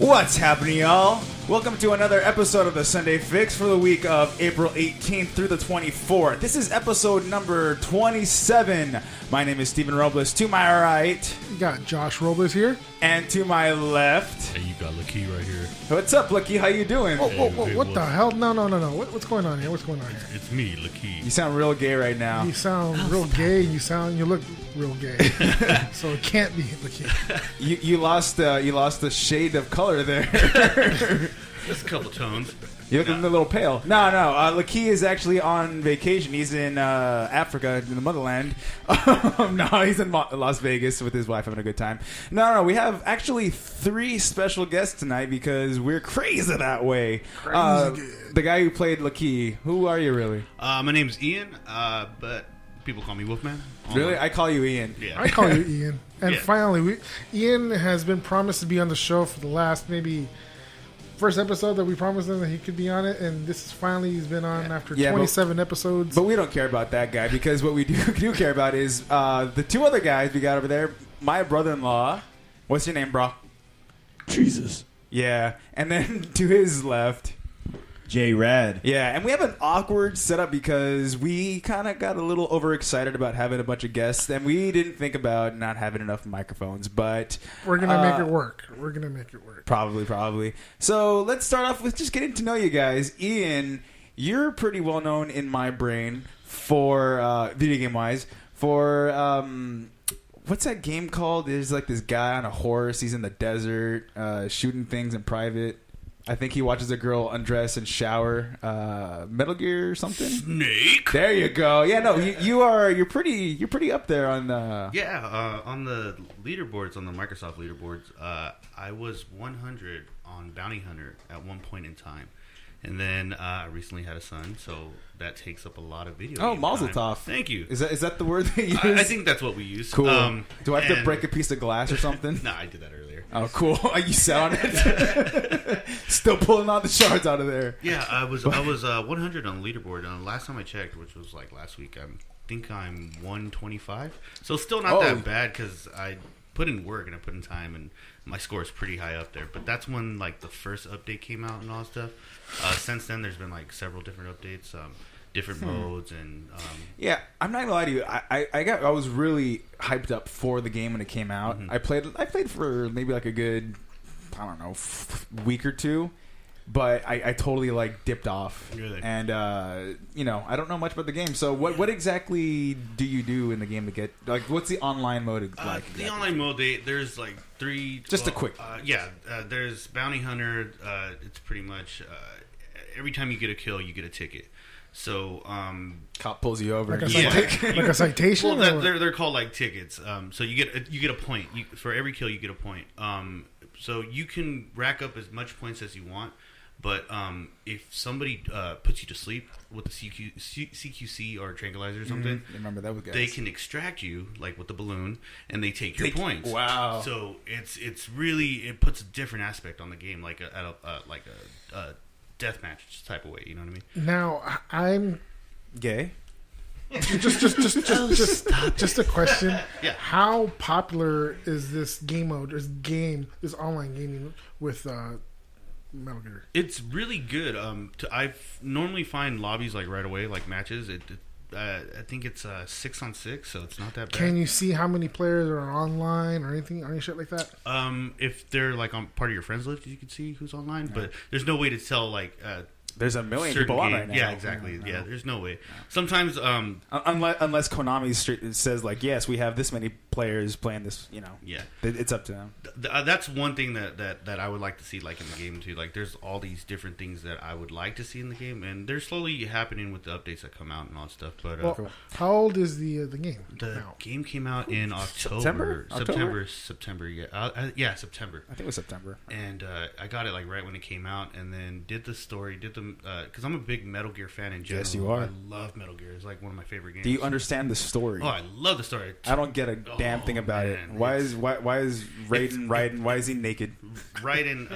What's happening, y'all? Welcome to another episode of the Sunday Fix for the week of April 18th through the 24th. This is episode number 27. My name is Steven Robles. To my right, you got Josh Robles here. And to my left, hey, you got Lucky right here. What's up, Lucky? How you doing? What the hell? No. What's going on here? It's me, Lucky. You sound real gay right now. You sound real gay. You look real gay. So it can't be Lucky. You lost the shade of color there. Just a couple tones. You look a little pale. No. Lucky is actually on vacation. He's in Africa, in the motherland. No, he's in Las Vegas with his wife having a good time. No. We have actually 3 special guests tonight because we're crazy that way. The guy who played Lucky. Who are you really? My name's Ian, but people call me Wolfman. Really? I call you Ian. Yeah. I call you Ian. And finally, Ian has been promised to be on the show for the last first episode that we promised him that he could be on it, and this is finally he's been on after 27 episodes. But we don't care about that guy because what we do care about is the 2 other guys we got over there. My brother-in-law. What's your name, bro? Jesus. Yeah. And then to his left, J-Rad. Yeah, and we have an awkward setup because we kind of got a little overexcited about having a bunch of guests, and we didn't think about not having enough microphones, but we're going to make it work. Probably. So let's start off with just getting to know you guys. Ian, you're pretty well known in my brain for, video game-wise, for, what's that game called? There's like this guy on a horse, he's in the desert, shooting things in private. I think he watches a girl undress and shower. Metal Gear or something. Snake. There you go. Yeah, no, you're pretty up there on the. Yeah, on the leaderboards, on the Microsoft leaderboards, I was 100 on Bounty Hunter at one point in time, and then I recently had a son, so that takes up a lot of video. Oh, Mazel Tov. Thank you. Is that the word they use? I think that's what we use. Cool. Do I have to break a piece of glass or something? No, I did that earlier. Oh, cool. You sat on it. Still pulling all the shards out of there. Yeah, I was 100 on the leaderboard, and last time I checked, which was like last week, I think I'm 125. So still not that bad because I put in work and I put in time, and my score is pretty high up there. But that's when like the first update came out and all that stuff. Since then, there's been like several different updates, different modes, and yeah, I'm not gonna lie to you. I was really hyped up for the game when it came out. Mm-hmm. I played for maybe like a good, I don't know, week or 2, but I totally like dipped off. Really? And I don't know much about the game. So what exactly do you do in the game to get like what's the online mode like? The online mode, there's like 3. Just a quick. There's Bounty Hunter. It's pretty much every time you get a kill, you get a ticket. So cop pulls you over, like a citation. Well, they're called like tickets. So you get a point for every kill. You get a point. So you can rack up as much points as you want, but if somebody puts you to sleep with the CQC or tranquilizer or something, remember that was guys. They can extract you like with the balloon, and they take your points. Wow! So it's really it puts a different aspect on the game, like a deathmatch type of way, you know what I mean? Now I'm gay. Just a question. Yeah. How popular is this game mode? This online gaming with Metal Gear? It's really good. I normally find lobbies like right away, like matches. I think it's 6-on-6, so it's not that bad. Can you see how many players are online or any shit like that? If they're like on part of your friends list, you can see who's online, but there's no way to tell like there's a million people on right now. Yeah, exactly. No. Yeah, there's no way. Sometimes unless Konami says like, yes, we have this many players playing this, yeah, it's up to them. That's one thing that I would like to see like in the game too. Like there's all these different things that I would like to see in the game, and they're slowly happening with the updates that come out and all that stuff. But cool. How old is the game? The game came out in October. September. Yeah, September. I think it was September. And I got it like right when it came out, and then did the story, because I'm a big Metal Gear fan in general. Yes, you are. I love Metal Gear. It's like one of my favorite games. Do you understand the story? Oh, I love the story. I don't get a damn thing about it. Why is Raiden riding? Why is he naked? Raiden,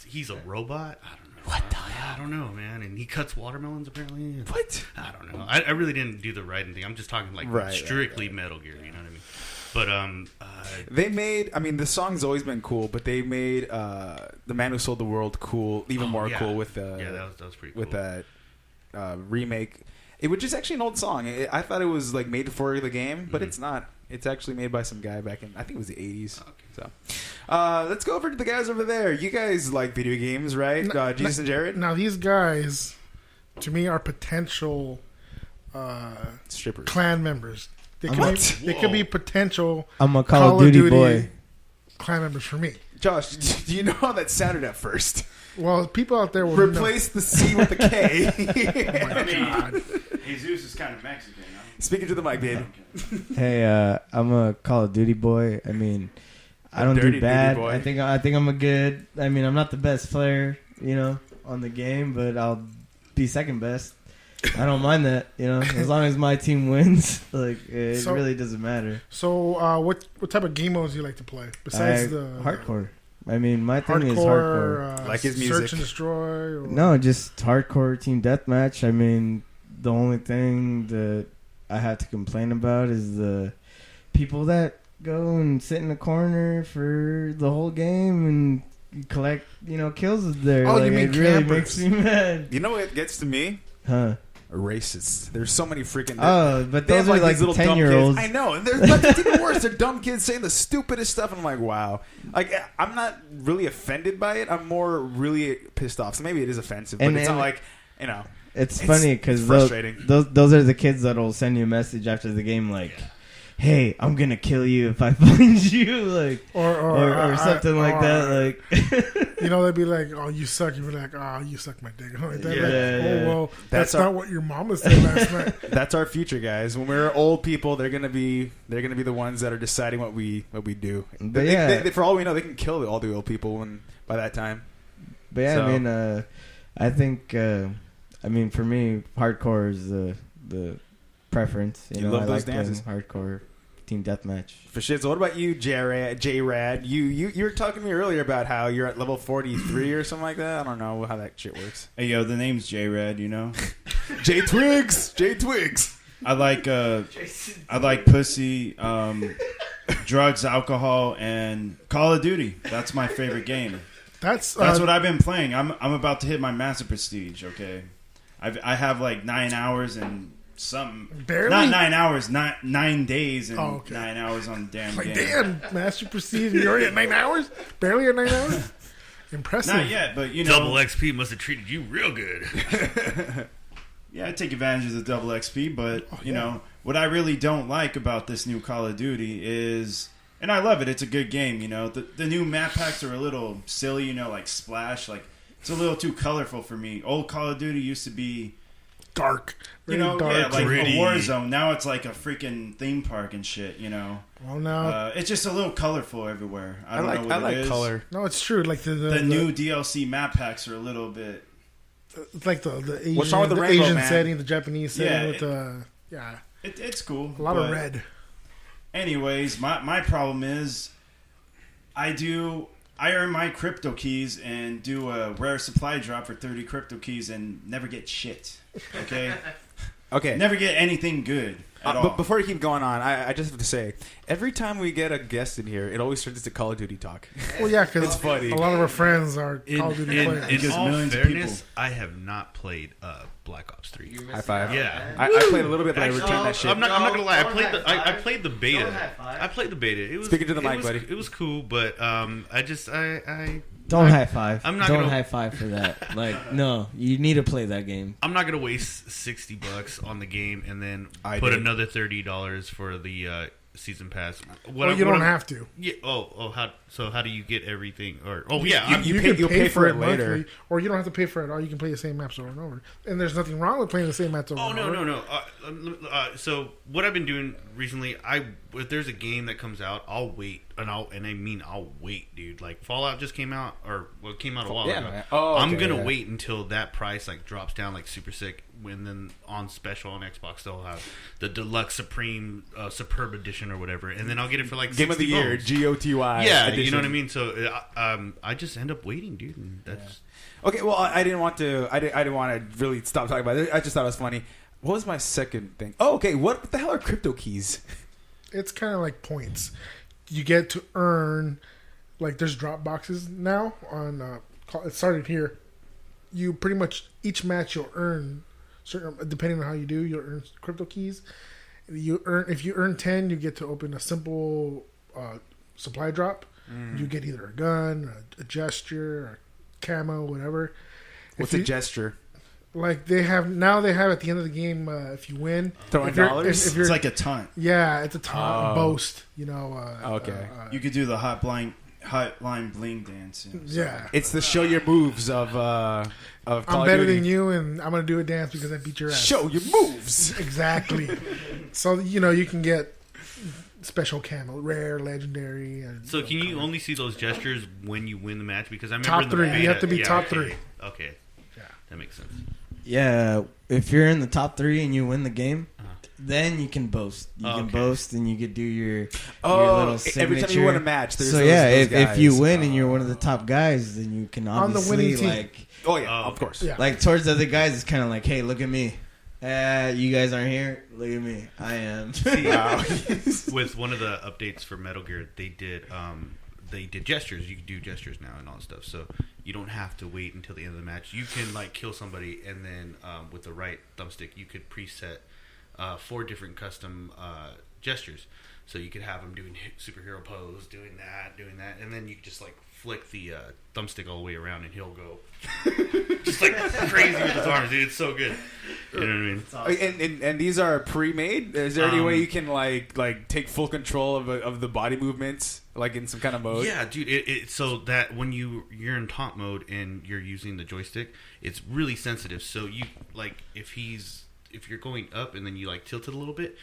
he's a robot. I don't know. What the hell? I don't know, man. And he cuts watermelons apparently. What? I don't know. I really didn't do the Raiden thing. I'm just talking like strictly Metal Gear. You know what I mean? But They made. I mean, the song's always been cool, but they made "The Man Who Sold the World" even more cool with that was pretty cool. with that remake. Which is actually an old song. I thought it was like made for the game, but it's not. It's actually made by some guy back in, I think it was the 80s. Okay. So, let's go over to the guys over there. You guys like video games, right? Jesus and Jared? Now, these guys, to me, are potential strippers. Clan members. They could be potential I'm a Call of Duty boy. Clan members for me. Josh, do you know how that sounded at first? Well, people out there will replace the C with a K. Oh my God. Jesus is kind of Mexican. Speaking to the mic, baby. Hey, I'm a Call of Duty boy. I mean, I don't do bad. I think I'm a good. I mean, I'm not the best player, on the game, but I'll be second best. I don't mind that, as long as my team wins. Like it really doesn't matter. So, what type of game modes do you like to play besides the hardcore? I mean, my thing is hardcore. Like his music. Search and Destroy? Or? No, just hardcore team deathmatch. I mean, the only thing that I have to complain about is the people that go and sit in the corner for the whole game and collect, kills there. Oh, you mean it really makes me mad. You know what gets to me? Huh? Racists. There's so many freaking. But those are like little 10-year-olds. I know. And it's even worse. They're dumb kids saying the stupidest stuff, and I'm like, wow. Like, I'm not really offended by it. I'm more really pissed off. So maybe it is offensive, but it's not like, It's funny because those are the kids that'll send you a message after the game like, "Hey, I'm gonna kill you if I find you," like, or something like that. Like, they'd be like, "Oh, you suck." You'd be like, "Oh, you suck my dick." Like that. Yeah. Oh well, that's not what your mama said last night. That's our future, guys. When we're old people, they're gonna be the ones that are deciding what we do. But they, for all we know, they can kill all the old people by that time. But yeah, so. I mean, I think. I mean, for me, hardcore is the preference. You love those like dances. Hardcore team deathmatch. For shit. So what about you, J-Rad? You were talking to me earlier about how you're at level 43 or something like that. I don't know how that shit works. Hey, yo, the name's J-Rad, J-Twigs. I like pussy, drugs, alcohol, and Call of Duty. That's my favorite game. That's what I've been playing. I'm about to hit my master prestige. Okay, I have like 9 hours and something. Barely? Not 9 hours. 9 days and 9 hours on the damn game. Damn, master prestige. You're already at 9 hours. Barely at 9 hours. Impressive. Not yet, but Double XP must have treated you real good. Yeah, I take advantage of the double XP, but you know what I really don't like about this new Call of Duty is, and I love it. It's a good game. The new map packs are a little silly. Like Splash, like it's a little too colorful for me. Old Call of Duty used to be dark, dark, like gritty. a war zone. Now it's like a freaking theme park and shit. Well, now it's just a little colorful everywhere. I don't know what I like it is. color. No, it's true. Like the new DLC map packs are a little bit. It's like the Asian, what's wrong with the rainbow, Asian man? setting, the Japanese setting It's cool. A lot of red. Anyways, my problem is I earn my crypto keys and do a rare supply drop for 30 crypto keys and never get shit. Okay? Okay. Never get anything good at all. But before you keep going on, I just have to say, every time we get a guest in here, it always turns into Call of Duty talk. Well, yeah, because it's funny. A lot of our friends are Call of Duty players. In all millions of fairness, people. I have not played Black Ops 3. High five. Yeah. I played a little bit, but I returned that shit. I'm not gonna lie. I played the beta. I played the beta. It was Speaking to the mic, buddy. It was cool, but I Don't high five. I'm not Don't gonna- high five for that. Like, no, you need to play that game. I'm not gonna waste $60 on the game and then I put did. another $30 for the season pass. Well, you don't have to. Yeah. How do you get everything? You pay for it later. monthly, or you don't have to pay for it. Or you can play the same maps over and over. And there's nothing wrong with playing the same maps over and over. No. So what I've been doing recently, if there's a game that comes out, I'll wait, I'll wait, dude. Like Fallout just came out, it came out a while ago. Man. Oh, I'm okay, gonna wait until that price drops down super sick. When then on special on Xbox they'll have the deluxe supreme superb edition or whatever, and then I'll get it for Game of the Year, GOTY. Yeah, edition. you know what I mean. So I just end up waiting, dude. And that's Okay, well, I didn't want to. I didn't want to really stop talking about it. I just thought it was funny. What was my second thing? Oh, okay. What the hell are crypto keys? It's kind of like points. you get to earn, like there's drop boxes now on. It started here. You pretty much each match you'll earn certain, depending on how you do, you'll earn crypto keys. If you earn 10, you get to open a simple supply drop. You get either a gun, a gesture, a camo, whatever. What's a gesture? Like they have at the end of the game, if you win, throwing dollars. It's like a taunt. Yeah, it's a taunt, boast. You know. Okay. You could do the hotline bling dance. Yeah. It's the show your moves of Call I'm of better Duty. than you, and I'm gonna do a dance because I beat your ass. Show your moves. Exactly. So you can get special camo, rare, legendary. And, so can you only see those gestures when you win the match? Because I remember top in the 3. beta, You have to be top okay. 3. Okay. Yeah. That makes sense. Yeah, if you're in the top 3 and you win the game, then you can boast. You can boast, and you could do your little signature. Every time you win a match, there's so those if you guys. win and you're one of the top guys, then you can obviously on the winning team. like. Oh yeah, of course. Yeah. Like towards the other guys, it's kind of like, hey, look at me. You guys aren't here. Look at me. I am. With one of the updates for Metal Gear, they did gestures. You can do gestures now and all that stuff. So you don't have to wait until the end of the match. You can like kill somebody, and then with the right thumbstick, you could preset 4 different custom gestures. So you could have them doing superhero pose, doing that, and then you could just like flick the thumbstick all the way around, and he'll go just like crazy with his arms, dude. It's so good. You know what I mean? Awesome. And these are pre-made. Is there any way you can like take full control of the body movements, like in some kind of mode? Yeah, dude. It so that when you're in taunt mode and you're using the joystick, it's really sensitive. So you like if you're going up and then you like tilt it a little bit,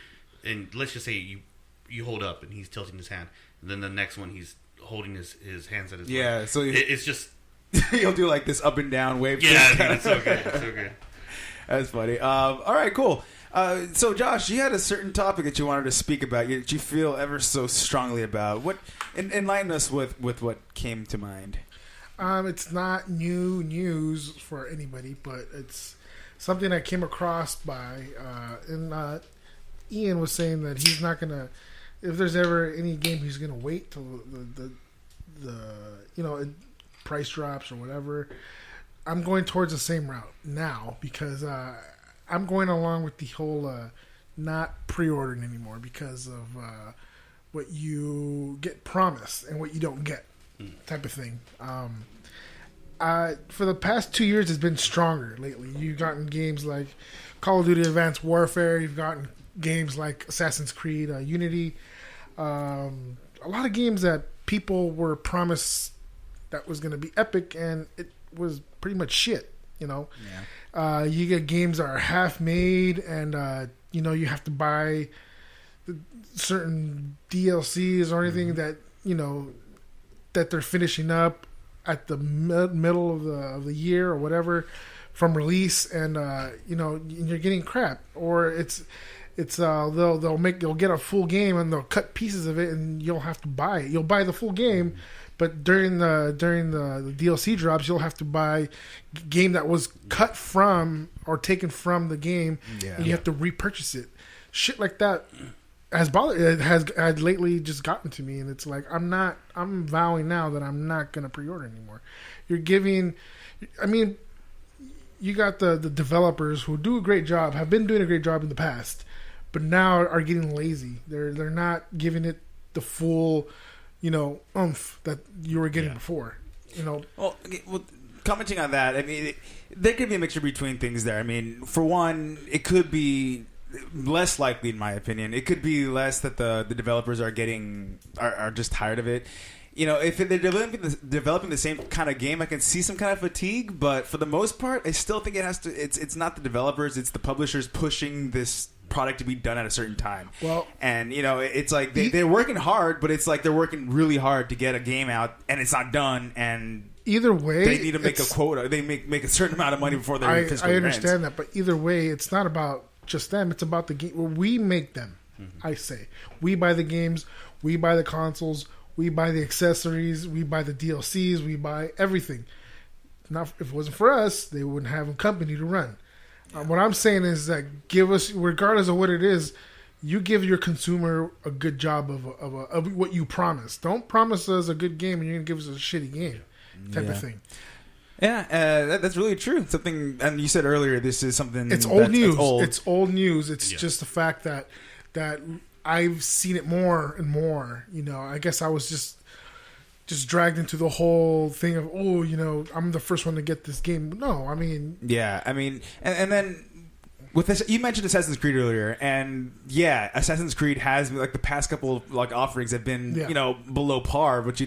and let's just say you hold up and he's tilting his hand, and then the next one he's holding his hands at his leg. So it's just you'll do like this up and down wave. yeah, dude, it's so good. It's so good. That's funny. All right, cool. So Josh, you had a certain topic that you wanted to speak about, that you feel ever so strongly about. What enlighten us with what came to mind? It's not new news for anybody, but it's something I came across by and Ian was saying that he's not gonna, if there's ever any game, he's gonna wait till the price drops or whatever. I'm going towards the same route now because I'm going along with the whole not pre-ordering anymore because of what you get promised and what you don't get type of thing. For the past 2 years, it's been stronger lately. You've gotten games like Call of Duty Advanced Warfare. You've gotten games like Assassin's Creed Unity. A lot of games that people were promised that was going to be epic, and it was pretty much shit. Yeah. You get games that are half made, and you have to buy certain DLCs or anything that that they're finishing up at the middle of the year or whatever from release, and you're getting crap, or they'll get a full game and they'll cut pieces of it and you'll have to buy it. You'll buy the full game, but during the DLC drops, you'll have to buy game that was cut from or taken from the game, and you have to repurchase it. Shit like that has lately just gotten to me, and it's like I'm vowing now that I'm not gonna pre-order anymore. You got the developers who do a great job, have been doing a great job in the past, but now are getting lazy. They're not giving it the full, oomph that you were getting before. Well, commenting on that, I mean, there could be a mixture between things there. I mean, for one, it could be less likely, in my opinion. It could be less that the developers are just tired of it. If they're developing the same kind of game, I can see some kind of fatigue. But for the most part, I still think it has to. It's not the developers; it's the publishers pushing this product to be done at a certain time. Well, and it's like they're working hard, but it's like they're working really hard to get a game out, and it's not done. And either way, they need to make a quota. They make a certain amount of money before their fiscal year ends. I understand that, but either way, it's not about just them. It's about the game. Well, we make them. I say we buy the games, we buy the consoles. We buy the accessories, we buy the DLCs, we buy everything. Not if it wasn't for us, they wouldn't have a company to run. What I'm saying is that give us, regardless of what it is, you give your consumer a good job of what you promise. Don't promise us a good game and you're gonna give us a shitty game, type of thing. Yeah, that's really true. Something, and you said earlier, this is something. It's old news. Old. It's old news. It's just the fact that I've seen it more and more. You know, I guess I was just dragged into the whole thing of, oh, you know, I'm the first one to get this game. No, I mean, yeah, I mean, and then with this, you mentioned Assassin's Creed earlier, and yeah, Assassin's Creed has like the past couple of like offerings have been you know below par, but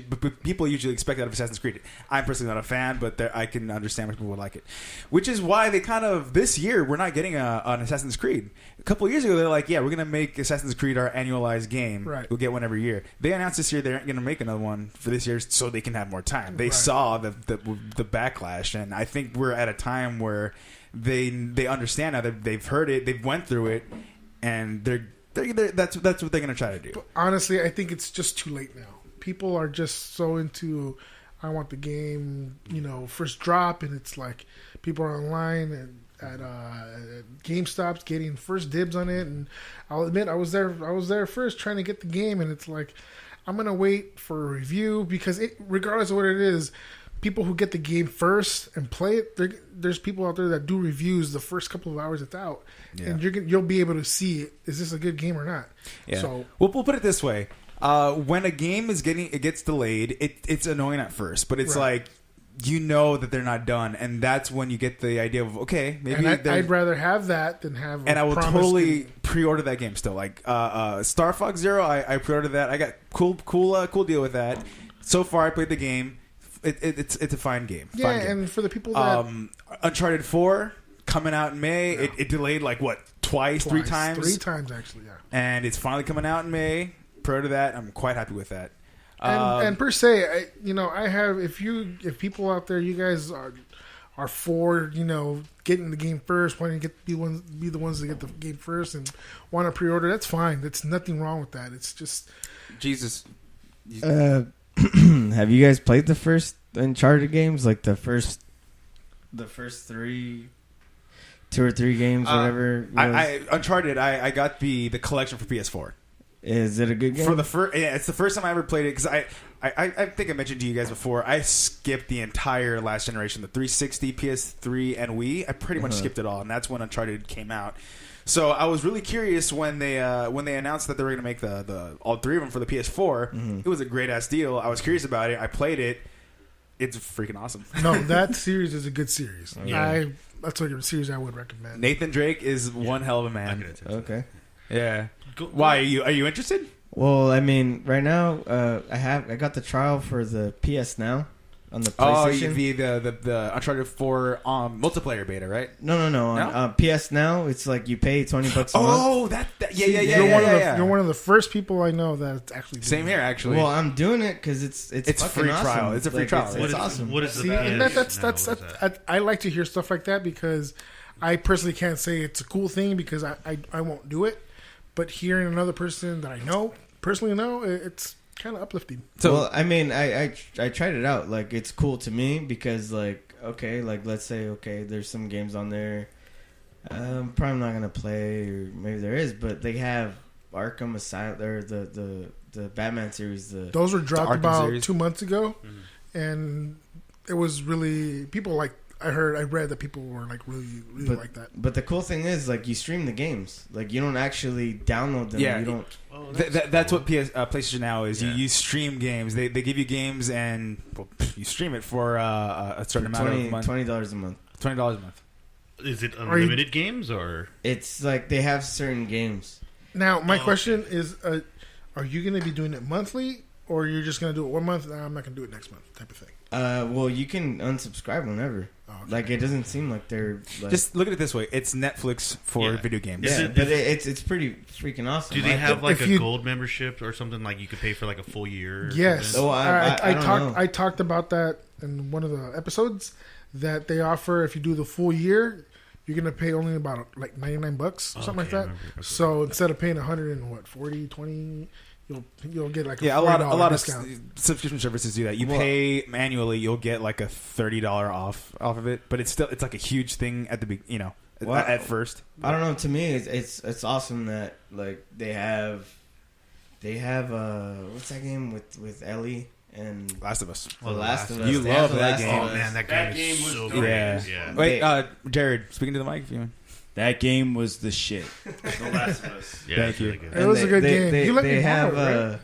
people usually expect out of Assassin's Creed. I'm personally not a fan, but I can understand why people would like it, which is why they kind of this year we're not getting an Assassin's Creed. A couple of years ago, they're like, yeah, we're gonna make Assassin's Creed our annualized game. Right. We'll get one every year. They announced this year they aren't gonna make another one for this year, so they can have more time. They saw the backlash, and I think we're at a time where they understand now that they've heard it, they've went through it, and that's what they're going to try to do. But honestly, I think it's just too late now. People are just so into, I want the game, you know, first drop, and it's like people are online and at GameStop's getting first dibs on it. And I'll admit, I was there first trying to get the game, and it's like I'm gonna wait for a review because regardless of what it is. People who get the game first and play it, there's people out there that do reviews the first couple of hours it's out, and you'll be able to see is this a good game or not. Yeah. So we'll put it this way: when a game gets delayed, it's annoying at first, but it's like you know that they're not done, and that's when you get the idea of okay, maybe. And I'd rather have that than have. And I will totally pre-order that game still. Like Star Fox Zero, I pre-ordered that. I got cool deal with that. So far, I played the game. It's a fine game. Yeah, fine game. and for the people that Uncharted 4 coming out in May, it delayed like what three times? 3 times actually, yeah. And it's finally coming out in May. Pro to that, I'm quite happy with that. And per se, I have if people out there, you guys are for getting the game first, wanting to be the ones to get the game first and want to pre-order, that's fine. There's nothing wrong with that. It's just Jesus. Have you guys played the first Uncharted games? Like the first 2 or 3 games, whatever. Uncharted. I got the collection for PS4. Is it a good game? It's the first time I ever played it because I think I mentioned to you guys before. I skipped the entire last generation, the 360, PS3, and Wii. I pretty much skipped it all, and that's when Uncharted came out. So I was really curious when they announced that they were going to make the all 3 of them for the PS4. Mm-hmm. It was a great ass deal. I was curious about it. I played it. It's freaking awesome. No, that series is a good series. Yeah. That's a series I would recommend. Nathan Drake is one hell of a man. Okay. Yeah. Why are you interested? Well, I mean, right now I got the trial for the PS Now. On the PlayStation. The Uncharted 4 multiplayer beta, right? No. On PS Now, it's like you pay $20 a month. Oh, You're one of the first people I know that's actually same here, actually. Well, I'm doing it because it's free awesome. trial. It's a free trial. It's awesome. What is the and I like to hear stuff like that because I personally can't say it's a cool thing because I won't do it. But hearing another person that I personally know, it's kind of uplifting. So, well, I mean, I tried it out. Like, it's cool to me because, like, okay, like, let's say, okay, there's some games on there I'm probably not going to play, or maybe there is, but they have Arkham Asylum, or the Batman series. Those were dropped about series. 2 months ago, and it was really, people like, I read that people were like really like that. But the cool thing is, like, you stream the games. Like, you don't actually download them. Yeah, you don't. Oh, that's cool. what PlayStation Now is. Yeah. You stream games. They give you games and you stream it for a certain amount of month. $20 a month. $20 a month. Is it unlimited games or? It's like they have certain games. Now, my question is, are you going to be doing it monthly, or you're just going to do it 1 month? Nah, I'm not going to do it next month, type of thing. Well, you can unsubscribe whenever. Oh, okay. Like, it doesn't seem like they're like... Just look at it this way: it's Netflix for video games. Yeah, but it's pretty freaking awesome. Do they have like a gold membership or something, like you could pay for like a full year? Yes. Oh, I talked about that in one of the episodes, that they offer if you do the full year, you're gonna pay only about like $99 or something like that. Okay. So instead of paying $120, you'll get like a lot discount. of subscription services do that. You pay manually, you'll get like a $30 off of it, but it's like a huge thing at the Well, at first. I don't know. To me, it's awesome that like they have what's that game with Ellie and Last of Us. The Last of Us. You They have love The that Last game. of Oh Us. man, that That game is game was so dope. great. Yeah. Yeah. Wait, Jared, speaking to the mic if you want. That game was the shit. The Last of Us. Yeah, Thank it's you. really good. It was a good game. They, You let they me have borrow it,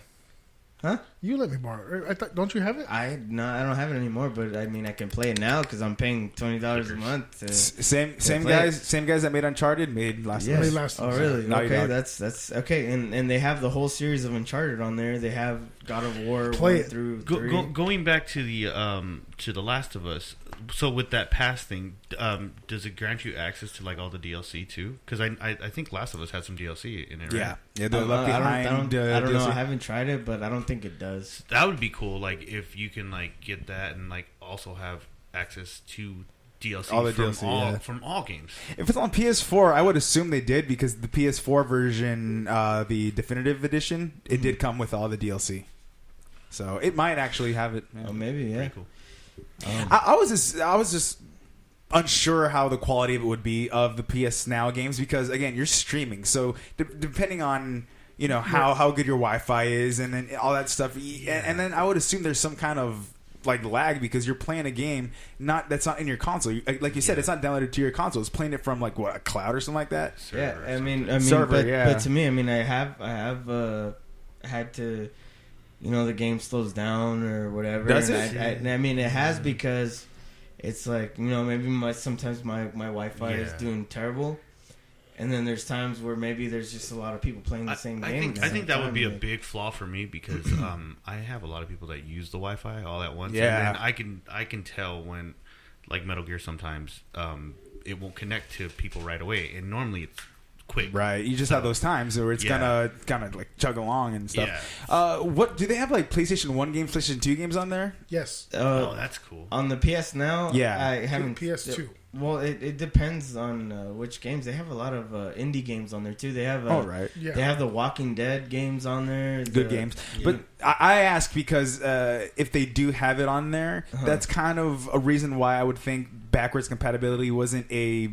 huh? You let me borrow it. I thought, don't you have it? I don't have it anymore, but I mean I can play it now because I'm paying $20 a month. Same play guys that made Uncharted made Last Yes. of Us. Made Last of Oh Us. really? Naughty Okay, Dog. that's okay. And they have the whole series of Uncharted on there. They have God of War Play 1 it. through 3. Going back to the Last of Us. So with that pass thing, does it grant you access to like all the DLC too? Because I think Last of Us has some DLC in it, right? Yeah, the Left I Behind. don't know. DLC. I haven't tried it, but I don't think it does. That would be cool. Like if you can like get that and like also have access to DLC, All the from DLC, all yeah. from all games. If it's on PS4, I would assume they did because the PS4 version, the definitive edition, it did come with all the DLC. So it might actually have it. Yeah. Oh, maybe yeah. Pretty cool. I was just unsure how the quality of it would be of the PS Now games because again, you're streaming, so depending on how good your Wi-Fi is and then all that stuff, and then I would assume there's some kind of like lag because you're playing a game that's not in your console. Like you said, it's not downloaded to your console. It's playing it from like a cloud or something like that. Yeah, Server or I mean, Server, but, yeah. but to me, I mean, I have had to, the game slows down or whatever. Does and it? I mean, it has because it's like maybe sometimes my Wi-Fi is Yeah. doing terrible, and then there's times where maybe there's just a lot of people playing the same game. I think that would be a big. big flaw for me because I have a lot of people that use the Wi-Fi all at once. Yeah. and then I can tell when like Metal Gear sometimes it won't connect to people right away, and normally it's quick. Right, you just have those times where it's Yeah. gonna like chug along and stuff. Yeah. What do they have like PlayStation 1 games, PlayStation 2 games on there? Yes. Oh, that's cool. On the PS Now, Yeah. I haven't PS2. Well, it depends on which games. They have a lot of indie games on there too. They have Oh, right. Yeah. They have the Walking Dead games on there. Good games. But I ask because if they do have it on there, that's kind of a reason why I would think backwards compatibility wasn't a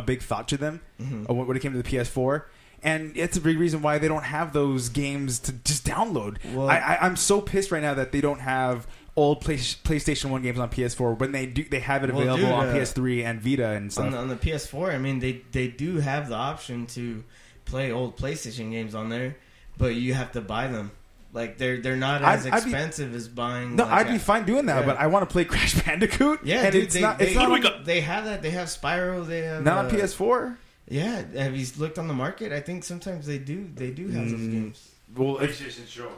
big thought to them when it came to the PS4. And it's a big reason why they don't have those games to just download. Well- I'm so pissed right now that they don't have old PlayStation 1 games on PS4 when they have it Well, available dude, on PS3 and Vita and stuff. on the PS4. I mean, they do have the option to play old PlayStation games on there, but you have to buy them. Like they're not as I'd be- expensive as buying. No, like, I'd be fine doing that, yeah. but I want to play Crash Bandicoot. Yeah, and dude, it's not on, they have that. They have Spyro. They have not on PS4. Yeah, have you looked on the market? I think sometimes they do. They do have those games. Well, PlayStation Store.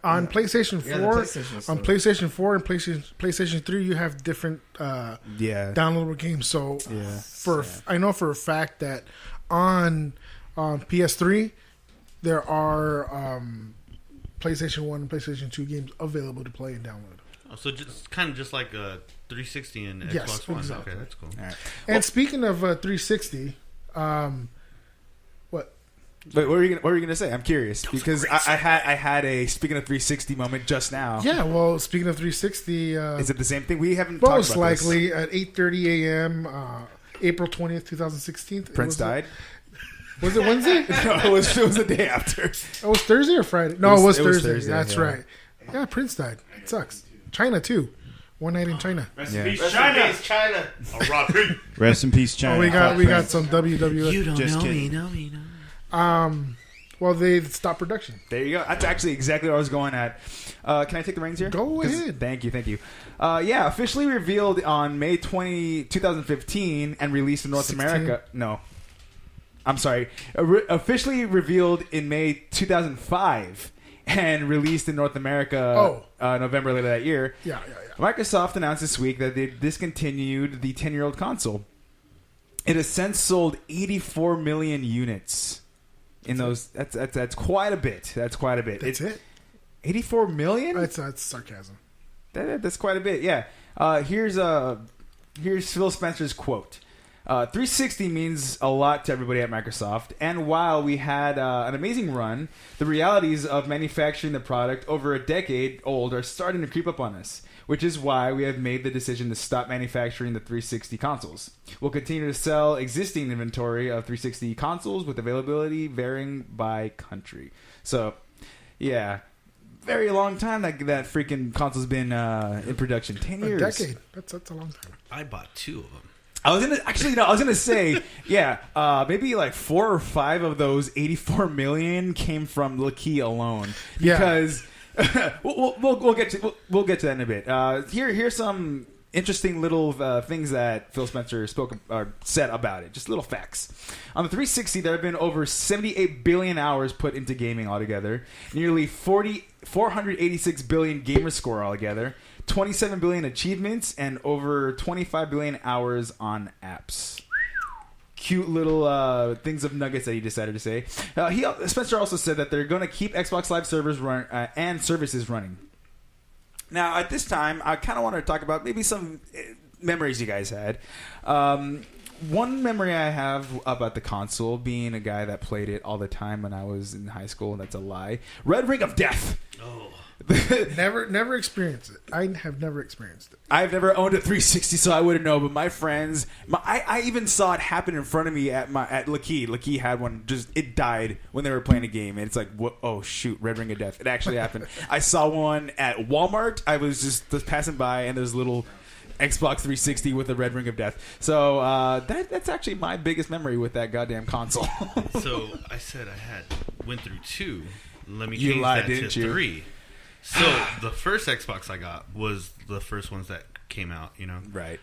On PlayStation 4, Yeah, the PlayStation on store. PlayStation 4 and PlayStation 3, you have different yeah. downloadable games. So Yeah. I know for a fact that on PS3 there are PlayStation 1 and PlayStation 2 games available to play and download. Oh, so just kind of just like a 360 and Yes, Xbox One. exactly. Okay, that's cool. All right. And speaking of 360, what? But what were you gonna say? I'm curious because I had a speaking of 360 moment just now. Yeah, well, speaking of 360, Is it the same thing? We haven't most talked about this. likely at 8:30 a.m. April 20th, 2016. Prince died. Was it Wednesday? No, it was the day after. It was Thursday or Friday? No, it was Thursday. Thursday, That's yeah. right. Yeah, Prince died. It sucks. China too. One night in China. Rest Yeah. in peace, China. China. Rest in peace, China. Oh, we got some WWF. don't Just know kidding. me, no me. Well, they stopped production. There you go. That's actually exactly what I was going at. Can I take the reins here? Go 'Cause- ahead. Thank you. Yeah, officially revealed on May 20, 2015 and released in North 16? America. No. I'm sorry. Officially revealed in May 2005 and released in North America November later that year. Yeah. Microsoft announced this week that they discontinued the 10-year-old console. It has since sold 84 million units. In those, that's quite a bit. That's quite a bit. That's it. 84 million? That's sarcasm. That's quite a bit. Yeah. Here's Phil Spencer's quote. 360 means a lot to everybody at Microsoft, and while we had an amazing run, the realities of manufacturing the product over a decade old are starting to creep up on us, which is why we have made the decision to stop manufacturing the 360 consoles. We'll continue to sell existing inventory of 360 consoles with availability varying by country. So, yeah, very long time that freaking console's been in production. 10 years. A decade. That's a long time. I bought 2 of them. I was gonna say, yeah, maybe like 4 or 5 of those 84 million came from Lakey alone. Because we'll get to that in a bit. Here's some interesting little things that Phil Spencer said about it. Just little facts. On the 360, there have been over 78 billion hours put into gaming altogether. Nearly 486 billion gamer score altogether. 27 billion achievements and over 25 billion hours on apps. Cute little things of nuggets that he decided to say. Spencer also said that they're going to keep Xbox Live servers and services running. Now, at this time, I kind of want to talk about maybe some memories you guys had. One memory I have about the console, being a guy that played it all the time when I was in high school, and that's a lie. Red Ring of Death. Oh. Never experienced it. I have never experienced it. I've never owned a 360, so I wouldn't know. But my friends, I even saw it happen in front of me at Lakey. Lakey had one. Just it died when they were playing a game, and it's like, what? Oh shoot, Red Ring of Death. It actually happened. I saw one at Walmart. I was just passing by, and there's a little Xbox 360 with a Red Ring of Death. So that's actually my biggest memory with that goddamn console. So I said I went through 2. Let me You change lied, that didn't to you? 3. So the first Xbox I got was the first ones that came out, you know. Right.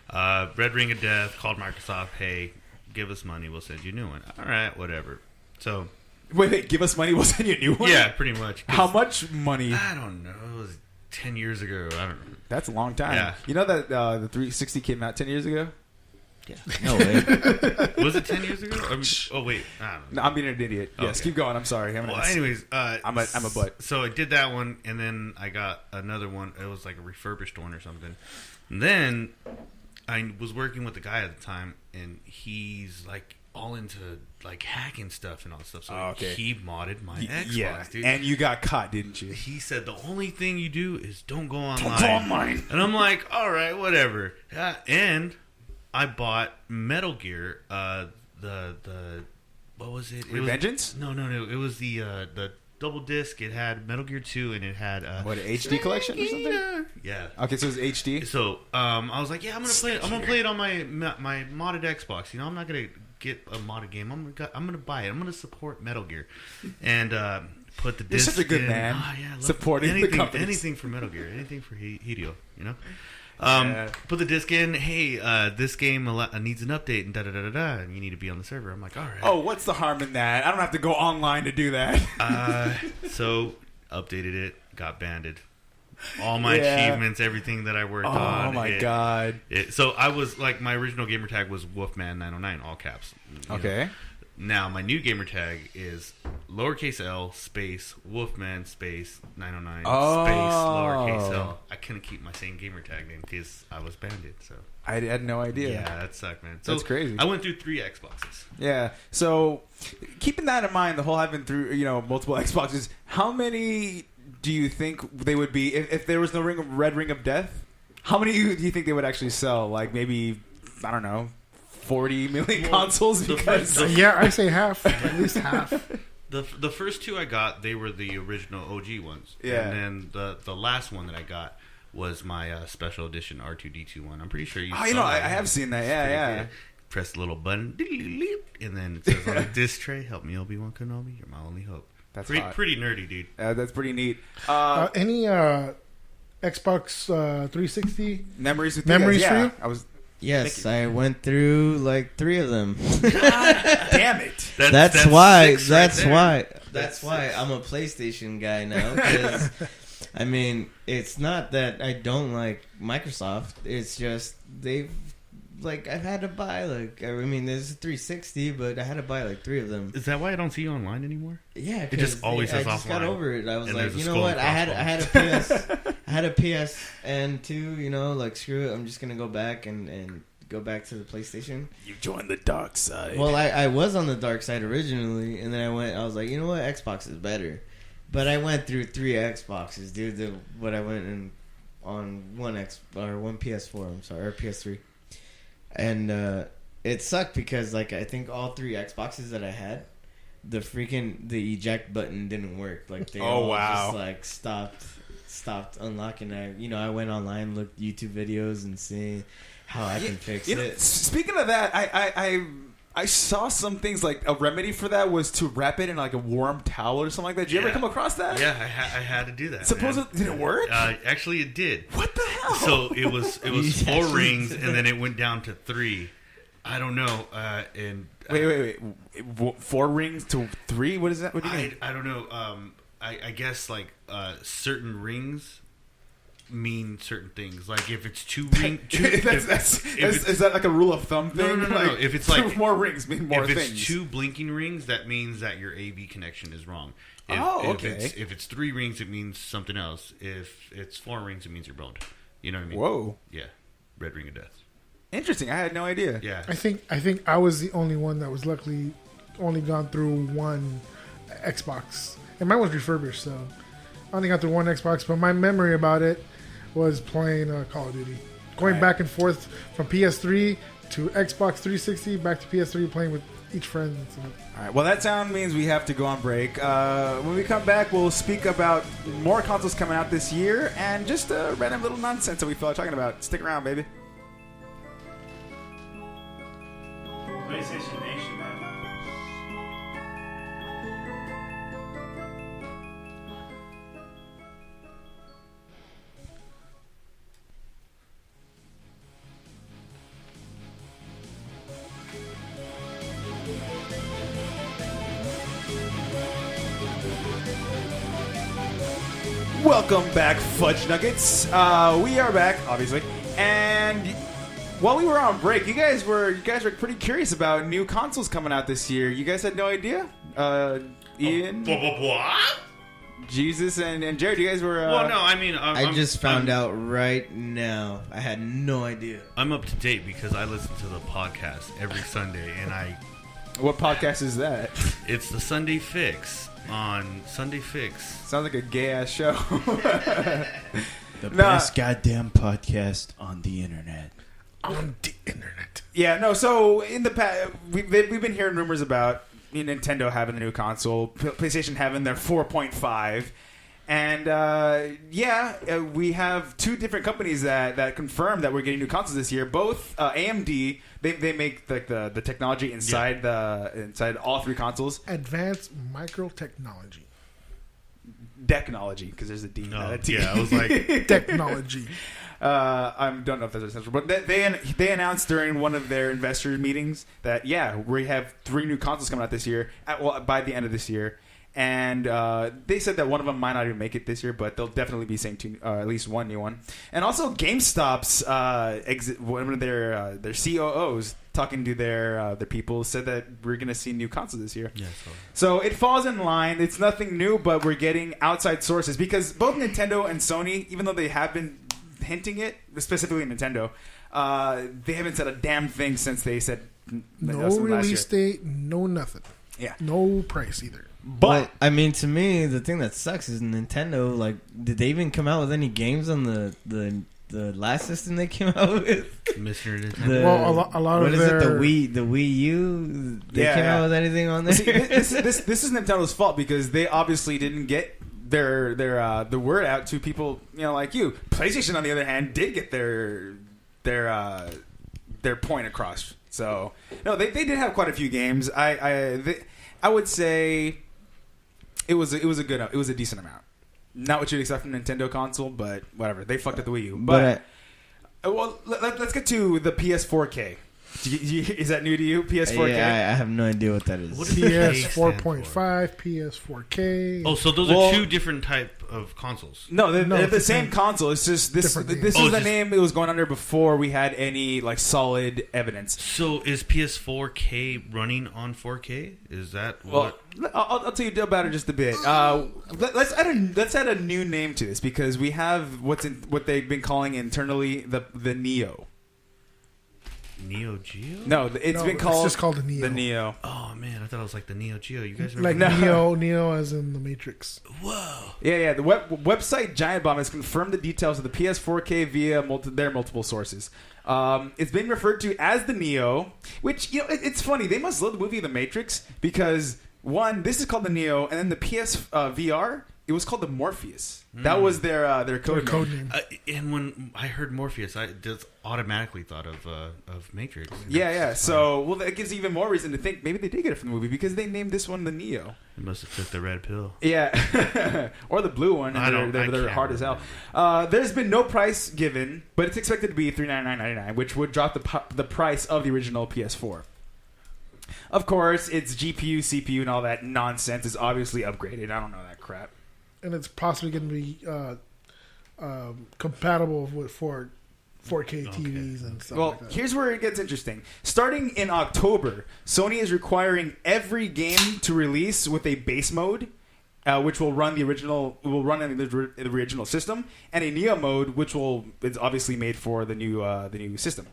Red Ring of Death called Microsoft, hey, give us money, we'll send you a new one. All right, whatever. So Wait, give us money, we'll send you a new one? yeah, pretty much. 'Cause How much money? I don't know. It was 10 years ago. I don't know. That's a long time. Yeah. You know that the 360 came out 10 years ago? Yeah. No way. Was it 10 years ago? I mean, oh, wait. I don't know. No, I'm being an idiot. Yes, Okay. keep going. I'm sorry. Well, anyways, I'm a butt. So I did that one, and then I got another one. It was like a refurbished one or something. And then I was working with a guy at the time, and he's like all into like hacking stuff and all that stuff. So he modded my Xbox, dude. And you got caught, didn't you? He said the only thing you do is don't go online. Don't go online. And I'm like, all right, whatever. And I bought Metal Gear. The what was it? Revengeance? No. It was the double disc. It had Metal Gear 2 and it had What, an HD collection or something? Yeah. Okay, so it was HD. So I was like, yeah, I'm gonna play it. I'm gonna play it on my modded Xbox. You know, I'm not gonna get a modded game. I'm gonna buy it. I'm gonna support Metal Gear, and put the You're disc. such a good in. man. Oh, yeah, I love Supporting the anything, companies. anything for Metal Gear, anything for Hideo. You know. Yeah. Put the disc in. Hey, this game needs an update, and da. And you need to be on the server. I'm like, all right. Oh, what's the harm in that? I don't have to go online to do that. So updated it, got banded. All my Yeah. achievements, everything that I worked on. Oh my god. So I was like, my original gamer tag was Wolfman909, all caps. You Okay. know. Now my new gamer tag is lowercase L space Wolfman space 909 space lowercase L. I couldn't keep my same gamer tag name because I was banded. So I had no idea. yeah, that sucked, man. So That's crazy. I went through 3 Xboxes. Yeah. So, keeping that in mind, the whole having through multiple Xboxes, how many do you think they would be if there was no Red Ring of Death? How many do you think they would actually sell? Like maybe, I don't know, 40 million consoles? Because Yeah, I say half, at least half. The first 2 I got, they were the original OG ones. Yeah. And then the last one that I got was my special edition R2D2 one. I'm pretty sure you. I have seen that. Yeah, yeah. Good. Press the little button, and then it says on the disc tray, "Help me, Obi-Wan Kenobi. You're my only hope." That's pretty nerdy, dude. That's pretty neat. Any Xbox 360 Memories with memories you guys? for Yeah, you? I was. Yes, I went through like 3 of them. Damn it! That's why. 6 right there. That's why I'm a PlayStation guy now. 'Cause, I mean, it's not that I don't like Microsoft. It's just I've had to buy there's a 360, but I had to buy like 3 of them. Is that why I don't see you online anymore? Yeah, It just always says I just got offline. over it. I was And like, there's a you know skull what? and I had a PS, I had a PSN2. Like screw it, I'm just gonna go back and go back to the PlayStation. You joined the dark side. Well, I was on the dark side originally, and then I was like, you know what, Xbox is better. But I went through 3 Xboxes, dude. What I went in on one PS4, I'm sorry, or PS3, and it sucked because like I think all 3 Xboxes that I had, the eject button didn't work. Like they just like stopped unlocking. I went online, looked YouTube videos, and see how I can fix it. Speaking of that, I saw some things like a remedy for that was to wrap it in like a warm towel or something like that. Did you ever come across that? Yeah, I had to do that. Did it work? Actually, it did. What the hell? So it was 4 rings, and then it went down to 3. I don't know. And wait. 4 rings to 3? What is that? What do you mean? I don't know. I guess like certain rings mean certain things. Like if it's 2 rings, is that like a rule of thumb thing? No. If it's like more rings mean more things. If it's 2 blinking rings, that means that your AV connection is wrong. Okay. If it's 3 rings, it means something else. If it's 4 rings, it means you're boned. You know what I mean? Whoa. Yeah. Red ring of death. Interesting. I had no idea. Yeah. I think I was the only one that was luckily only gone through 1 Xbox, and mine was refurbished, so I only got through 1 Xbox. But my memory about it was playing Call of Duty, going back and forth from PS3 to Xbox 360, back to PS3, playing with each friend. So. All right. Well, that sound means we have to go on break. When we come back, we'll speak about more consoles coming out this year and just random little nonsense that we feel like talking about. Stick around, baby. PlayStation Nation, man. Welcome back, Fudge Nuggets. We are back, obviously, and while we were on break, you guys were pretty curious about new consoles coming out this year. You guys had no idea. Ian, What? Jesus, and Jared, you guys were. Well, no, I mean, I just found out right now. I had no idea. I'm up to date because I listen to the podcast every Sunday, and What podcast is that? it's the Sunday Fix on Sunday Fix. Sounds like a gay ass show. The best goddamn podcast on the internet. On the internet. Yeah, no. So in the past, we've been hearing rumors about Nintendo having the new console, PlayStation having their 4.5, and we have 2 different companies that confirmed that we're getting new consoles this year. Both AMD, they make like the technology inside inside all 3 consoles. Advanced Micro Technology. Technology, because there's a D. No, yeah, I was like Technology. I don't know if that's essential, but they announced during one of their investor meetings that we have 3 new consoles coming out this year. By the end of this year, and they said that one of them might not even make it this year, but they'll definitely be saying at least 1 new one. And also, GameStop's one of their COOs talking to their people said that we're going to see new consoles this year. yeah, So it falls in line. It's nothing new, but we're getting outside sources because both Nintendo and Sony, even though they have been hinting it, specifically Nintendo, they haven't said a damn thing since they said No release date, no nothing. Yeah. No price either. But I mean, to me, the thing that sucks is Nintendo. Like, did they even come out with any games on the last system they came out with? Mr. Nintendo. Well, a lot what of is their... it? The Wii U. They came out with anything on there? See, this is Nintendo's fault because they obviously didn't get their the word out to people, like you. PlayStation, on the other hand, did get their point across. So no, they did have quite a few games. I would say it was a decent amount. Not what you'd expect from a Nintendo console, but whatever. They fucked up the Wii U. But well, let's get to the PS4K. Is that new to you? PS4K? Yeah, I have no idea what that is. What does the K stand for? PS4.5, PS4K. Oh, so those are 2 different type of consoles. No, they're it's the same console. It's just this is the name it was going under before we had any like solid evidence. So is PS4K running on 4K? Is that what? Well, I'll tell you about it just a bit. Let's add a new name to this because we have what they've been calling internally the Neo. Neo Geo? No, it's been called. It's just called the Neo. The Neo. Oh man, I thought it was like the Neo Geo. You guys Like remember? Neo as in the Matrix. Whoa. Yeah. The website Giant Bomb has confirmed the details of the PS4K via their multiple sources. It's been referred to as the Neo, which it's funny. They must love the movie The Matrix because one, this is called the Neo, and then the PS VR, it was called the Morpheus. That was their code name. And when I heard Morpheus, I just automatically thought of Matrix. Yeah. So, that gives even more reason to think maybe they did get it from the movie because they named this one the Neo. They must have took the red pill. Yeah, or the blue one. They're hard as hell. There's been no price given, but it's expected to be $399.99, which would drop the price of the original PS4. Of course, its GPU, CPU, and all that nonsense is obviously upgraded. I don't know that crap. And it's possibly going to be compatible with 4K TVs and stuff like that. Here's where it gets interesting. Starting in October, Sony is requiring every game to release with a base mode, which will run in the original system, and a Neo mode, which is obviously made for the new system.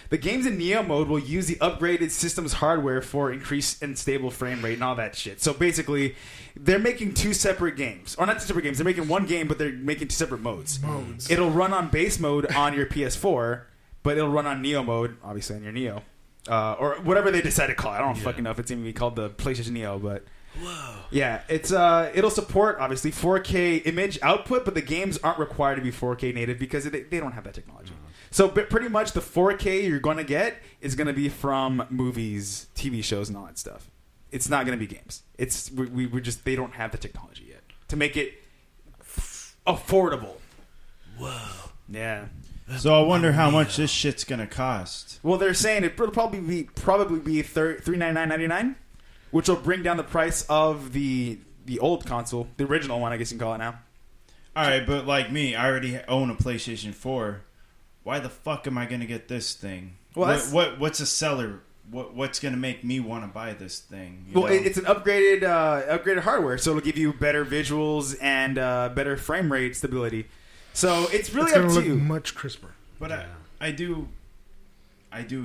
The games in Neo mode will use the upgraded system's hardware for increased and stable frame rate and all that shit. So basically, they're making two separate games. Or not two separate games. They're making one game, but they're making two separate modes. It'll run on base mode on your PS4, but it'll run on Neo mode, obviously, on your Neo. Or whatever they decide to call it. I don't fucking know if it's even going to be called the PlayStation Neo, but... Whoa. Yeah, it'll support, obviously, 4K image output, but the games aren't required to be 4K native because they don't have that technology. So pretty much the 4K you're going to get is going to be from movies, TV shows, and all that stuff. It's not going to be games. They don't have the technology yet to make it affordable. Whoa. Yeah. So I wonder how much this shit's going to cost. Well, they're saying it'll probably be $399.99, which will bring down the price of the old console, the original one, I guess you can call it now. All right, but like me, I already own a PlayStation 4. Why the fuck am I going to get this thing? Well, what's a seller? What's going to make me want to buy this thing? It's an upgraded hardware, so it'll give you better visuals and better frame rate stability. So it's really up to you. Much crisper. But yeah. I do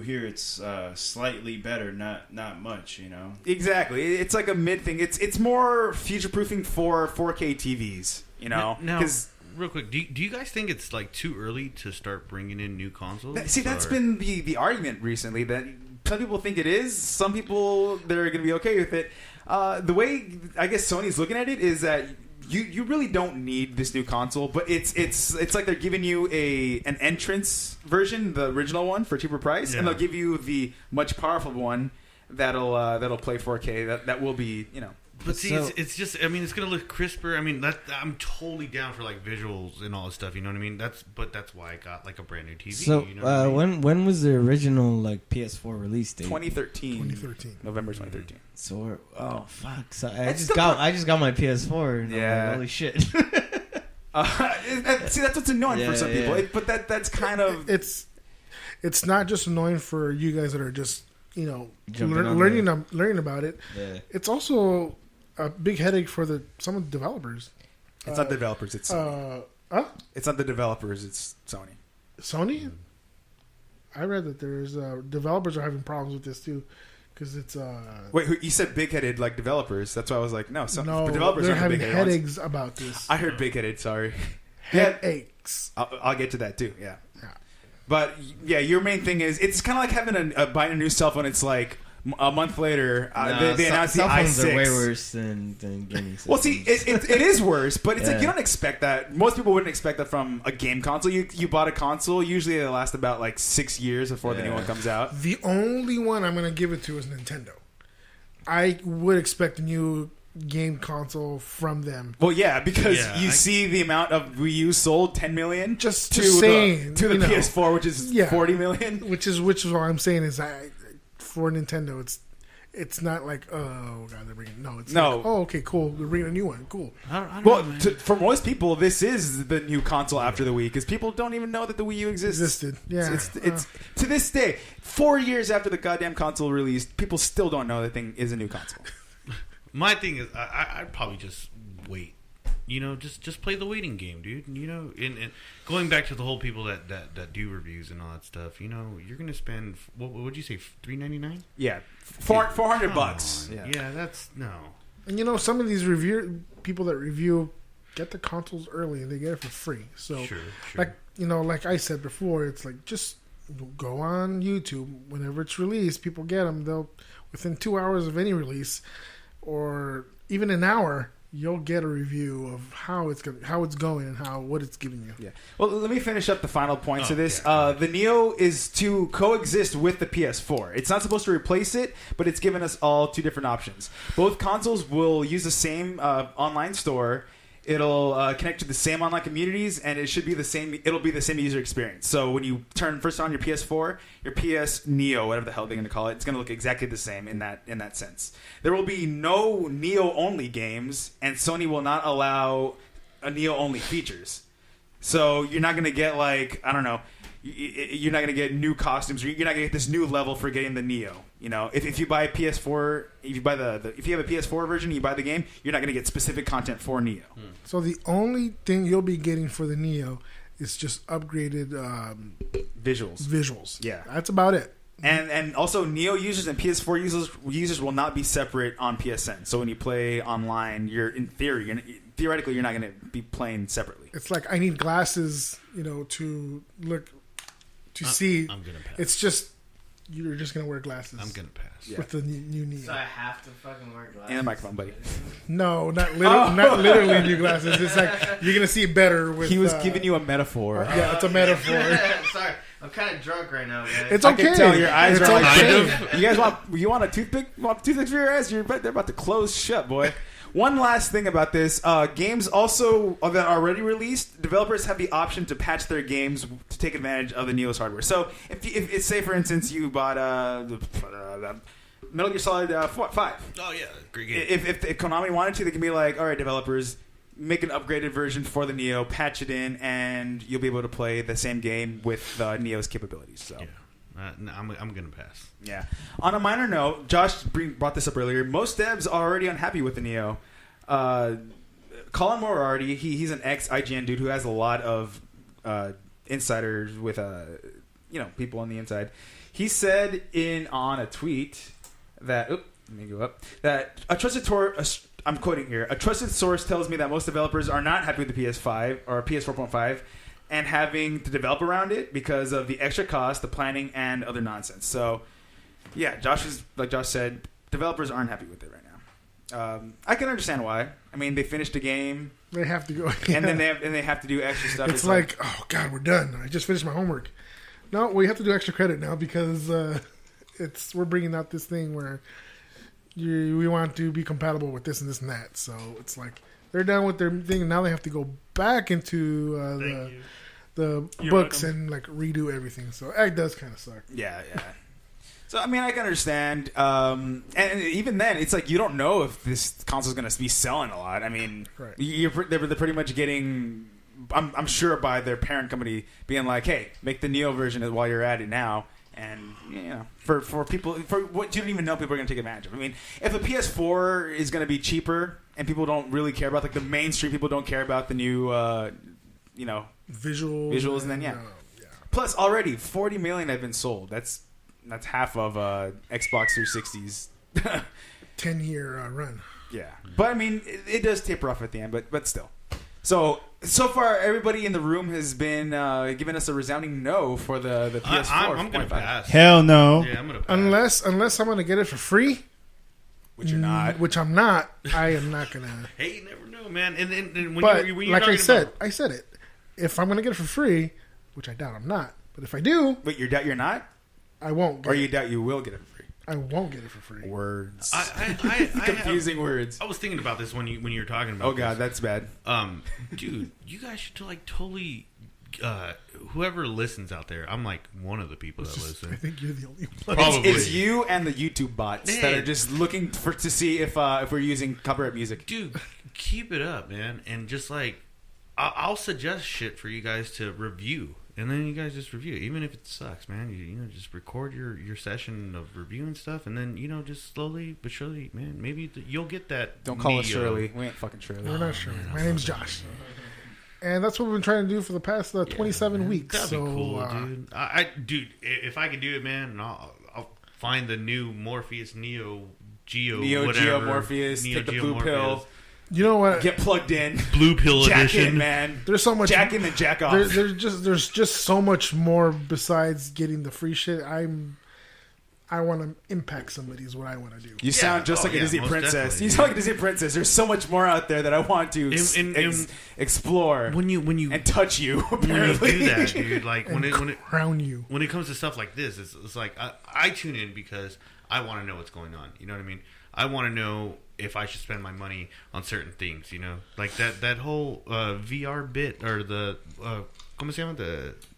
hear it's slightly better, not much, Exactly. It's like a mid thing. It's more future proofing for 4K TVs, Now, real quick, do you guys think it's like too early to start bringing in new consoles? That's been the argument recently, that some people think it is. Some people, they're going to be okay with it. The way I guess Sony's looking at it is that you really don't need this new console, but it's like they're giving you an entrance version, the original one, for a cheaper price, and they'll give you the much powerful one that'll play 4K. That will be, But see, it's just, I mean, it's going to look crisper. I mean, I'm totally down for, like, visuals and all this stuff, you know what I mean? That's why I got, like, a brand new TV. So, you know what I mean? when was the original, like, PS4 release date? 2013. November 2013. So, fuck. So I just got my PS4. And I'm like, holy shit. See, that's what's annoying for some people. But that's kind of... It's not just annoying for you guys that are just, learning about it. Yeah. It's also a big headache for some of the developers. It's not the developers. It's Sony. It's not the developers. It's Sony. Sony? I read that there's developers are having problems with this too, because it's. Wait, you said big-headed like developers? That's why I was like, no. No, developers they're are having big-headed headaches about this. I heard big-headed. Sorry. Headaches. I'll get to that too. Yeah. But yeah, your main thing is it's kind of like having buying a new cell phone. It's like a month later they announced the i6. Cell phones are way worse than gaming systems. Well, see, it is worse, but it's like you don't expect that. Most people wouldn't expect that from a game console. You bought a console, usually they last about like 6 years before the new one comes out. The only one I'm going to give it to is Nintendo. I would expect a new game console from them. Well, yeah, because you see the amount of Wii U sold, 10 million, just to saying, the PS4, which is 40 million. Which is what I'm saying is for Nintendo, it's not like, oh god, they're bringing like, oh okay, cool, they're bringing a new one, cool. I don't know, for most people, this is the new console after the Wii, because people don't even know that the Wii U existed. Yeah, it's to this day, 4 years after the goddamn console released, people still don't know the thing is a new console. My thing is, I'd probably just wait. just play the waiting game, dude. And going back to the whole people that do reviews and all that stuff, you're gonna spend what would you say, $3.99? Yeah, $400. Yeah, that's no. And some of these people that review get the consoles early and they get it for free. So Sure. like I said before, it's like just go on YouTube whenever it's released. People get them. They'll within 2 hours of any release, or even an hour, you'll get a review of how it's going and what it's giving you. Yeah. Well, let me finish up the final points of this. Yeah. The Neo is to coexist with the PS4. It's not supposed to replace it, but it's given us all two different options. Both consoles will use the same online store. It'll connect to the same online communities, and it should be the same. It'll be the same user experience. So when you turn first on your PS4, your PS Neo, whatever the hell they're going to call it, it's going to look exactly the same in that sense. There will be no Neo only games, and Sony will not allow a Neo only features. So you're not going to get you're not going to get new costumes. You're not going to get this new level for getting the Neo. If you buy a PS4, if you have a PS4 version, you buy the game, you're not going to get specific content for Neo. So the only thing you'll be getting for the Neo is just upgraded visuals. Yeah, that's about it. And also Neo users and PS4 users will not be separate on PSN. So when you play online, theoretically you're not going to be playing separately. It's like I need glasses, to look to see. I'm gonna pass. It's just you're just gonna wear glasses. I'm gonna pass. with the new Neo. So I have to fucking wear glasses. And a microphone, buddy. No, not literally new glasses. It's like you're gonna see better with. He was giving you a metaphor. Yeah, it's a metaphor. Sorry, I'm kind of drunk right now, guys. It's I okay. can tell your eyes It's are like okay. You guys want a toothpick? Want toothpicks for your eyes? They're about to close shut, boy. One last thing about this. Games also that are already released, developers have the option to patch their games to take advantage of the Neo's hardware. So if it's, say, for instance, you bought Metal Gear Solid 5. Oh, yeah. Great game. If Konami wanted to, they can be like, all right, developers, make an upgraded version for the Neo, patch it in, and you'll be able to play the same game with Neo's capabilities. So. Yeah. I'm going to pass. Yeah. On a minor note, Josh brought this up earlier. Most devs are already unhappy with the Neo. Colin Moriarty, he's an ex-IGN dude who has a lot of insiders with people on the inside. He said on a tweet that let me go up, that I'm quoting here, a trusted source tells me that most developers are not happy with the PS5 or PS4.5 and having to develop around it because of the extra cost, the planning, and other nonsense. So, yeah, like Josh said, developers aren't happy with it right now. I can understand why. I mean, they finished the game. They have to go. And then they have to do extra stuff. It's like, oh, God, we're done. I just finished my homework. No, we have to do extra credit now because we're bringing out this thing where we want to be compatible with this and this and that. So it's like they're done with their thing. And now they have to go back into the books and like redo everything. So it does kind of suck. Yeah. So I mean, I can understand, and even then, it's like you don't know if this console is going to be selling a lot. I mean, right. They're pretty much getting, I'm sure, by their parent company being like, "Hey, make the Neo version while you're at it now." And for people, for what you don't even know, people are going to take advantage of. I mean, if the PS4 is going to be cheaper and people don't really care about, like the mainstream people don't care about the new, visuals, and then yeah. Plus, already 40 million have been sold. That's half of Xbox 360's 10-year run. Yeah, but I mean, it does taper off at the end, but still. So far, everybody in the room has been giving us a resounding no for the PS4. I'm going to pass. Hell no. Yeah, I'm going to pass. Unless I'm going to get it for free. Which you're not. Which I'm not. I am not going to. Hey, you never know, man. And when but you're like I said about... it. If I'm going to get it for free, which I doubt I'm not, but if I do... But you doubt you're not? I won't get Or you doubt you will get it for free? I won't get it for free. Words. Confusing words. I was thinking about this when you were talking about Oh, God, that's bad. Dude, you guys should totally... whoever listens out there, I'm like one of the people that listen. I think you're the only one. Probably. It's you and the YouTube bots that are just looking to see if we're using copyright music. Dude, keep it up, man. And just I'll suggest shit for you guys to review. and then you guys just review it. Even if it sucks, man, you know, just record your session of reviewing stuff, and then, you know, just slowly but surely, man, maybe you'll get that. Don't call us Shirley. We ain't fucking Shirley. We're not Shirley. My name's Josh. And that's what we've been trying to do for the past 27 weeks. That'd so, be cool, dude. Dude, if I can do it, man, I'll find the new Morpheus Neo Geo Morpheus. Take the blue pill. You know what? Get plugged in. Blue pill Jack edition, in, man. There's so much. Jack in and jack off. There's just so much more besides getting the free shit. I want to impact somebody is what I want to do. You sound just like a Disney princess. Definitely. You sound like a Disney princess. There's so much more out there that I want to explore. When you and touch you. When you do that, dude, like when it crown you. When it comes to stuff like this, it's like I tune in because I want to know what's going on. You know what I mean? I want to know if I should spend my money on certain things. You know, like that whole VR bit or the ¿cómo se llama?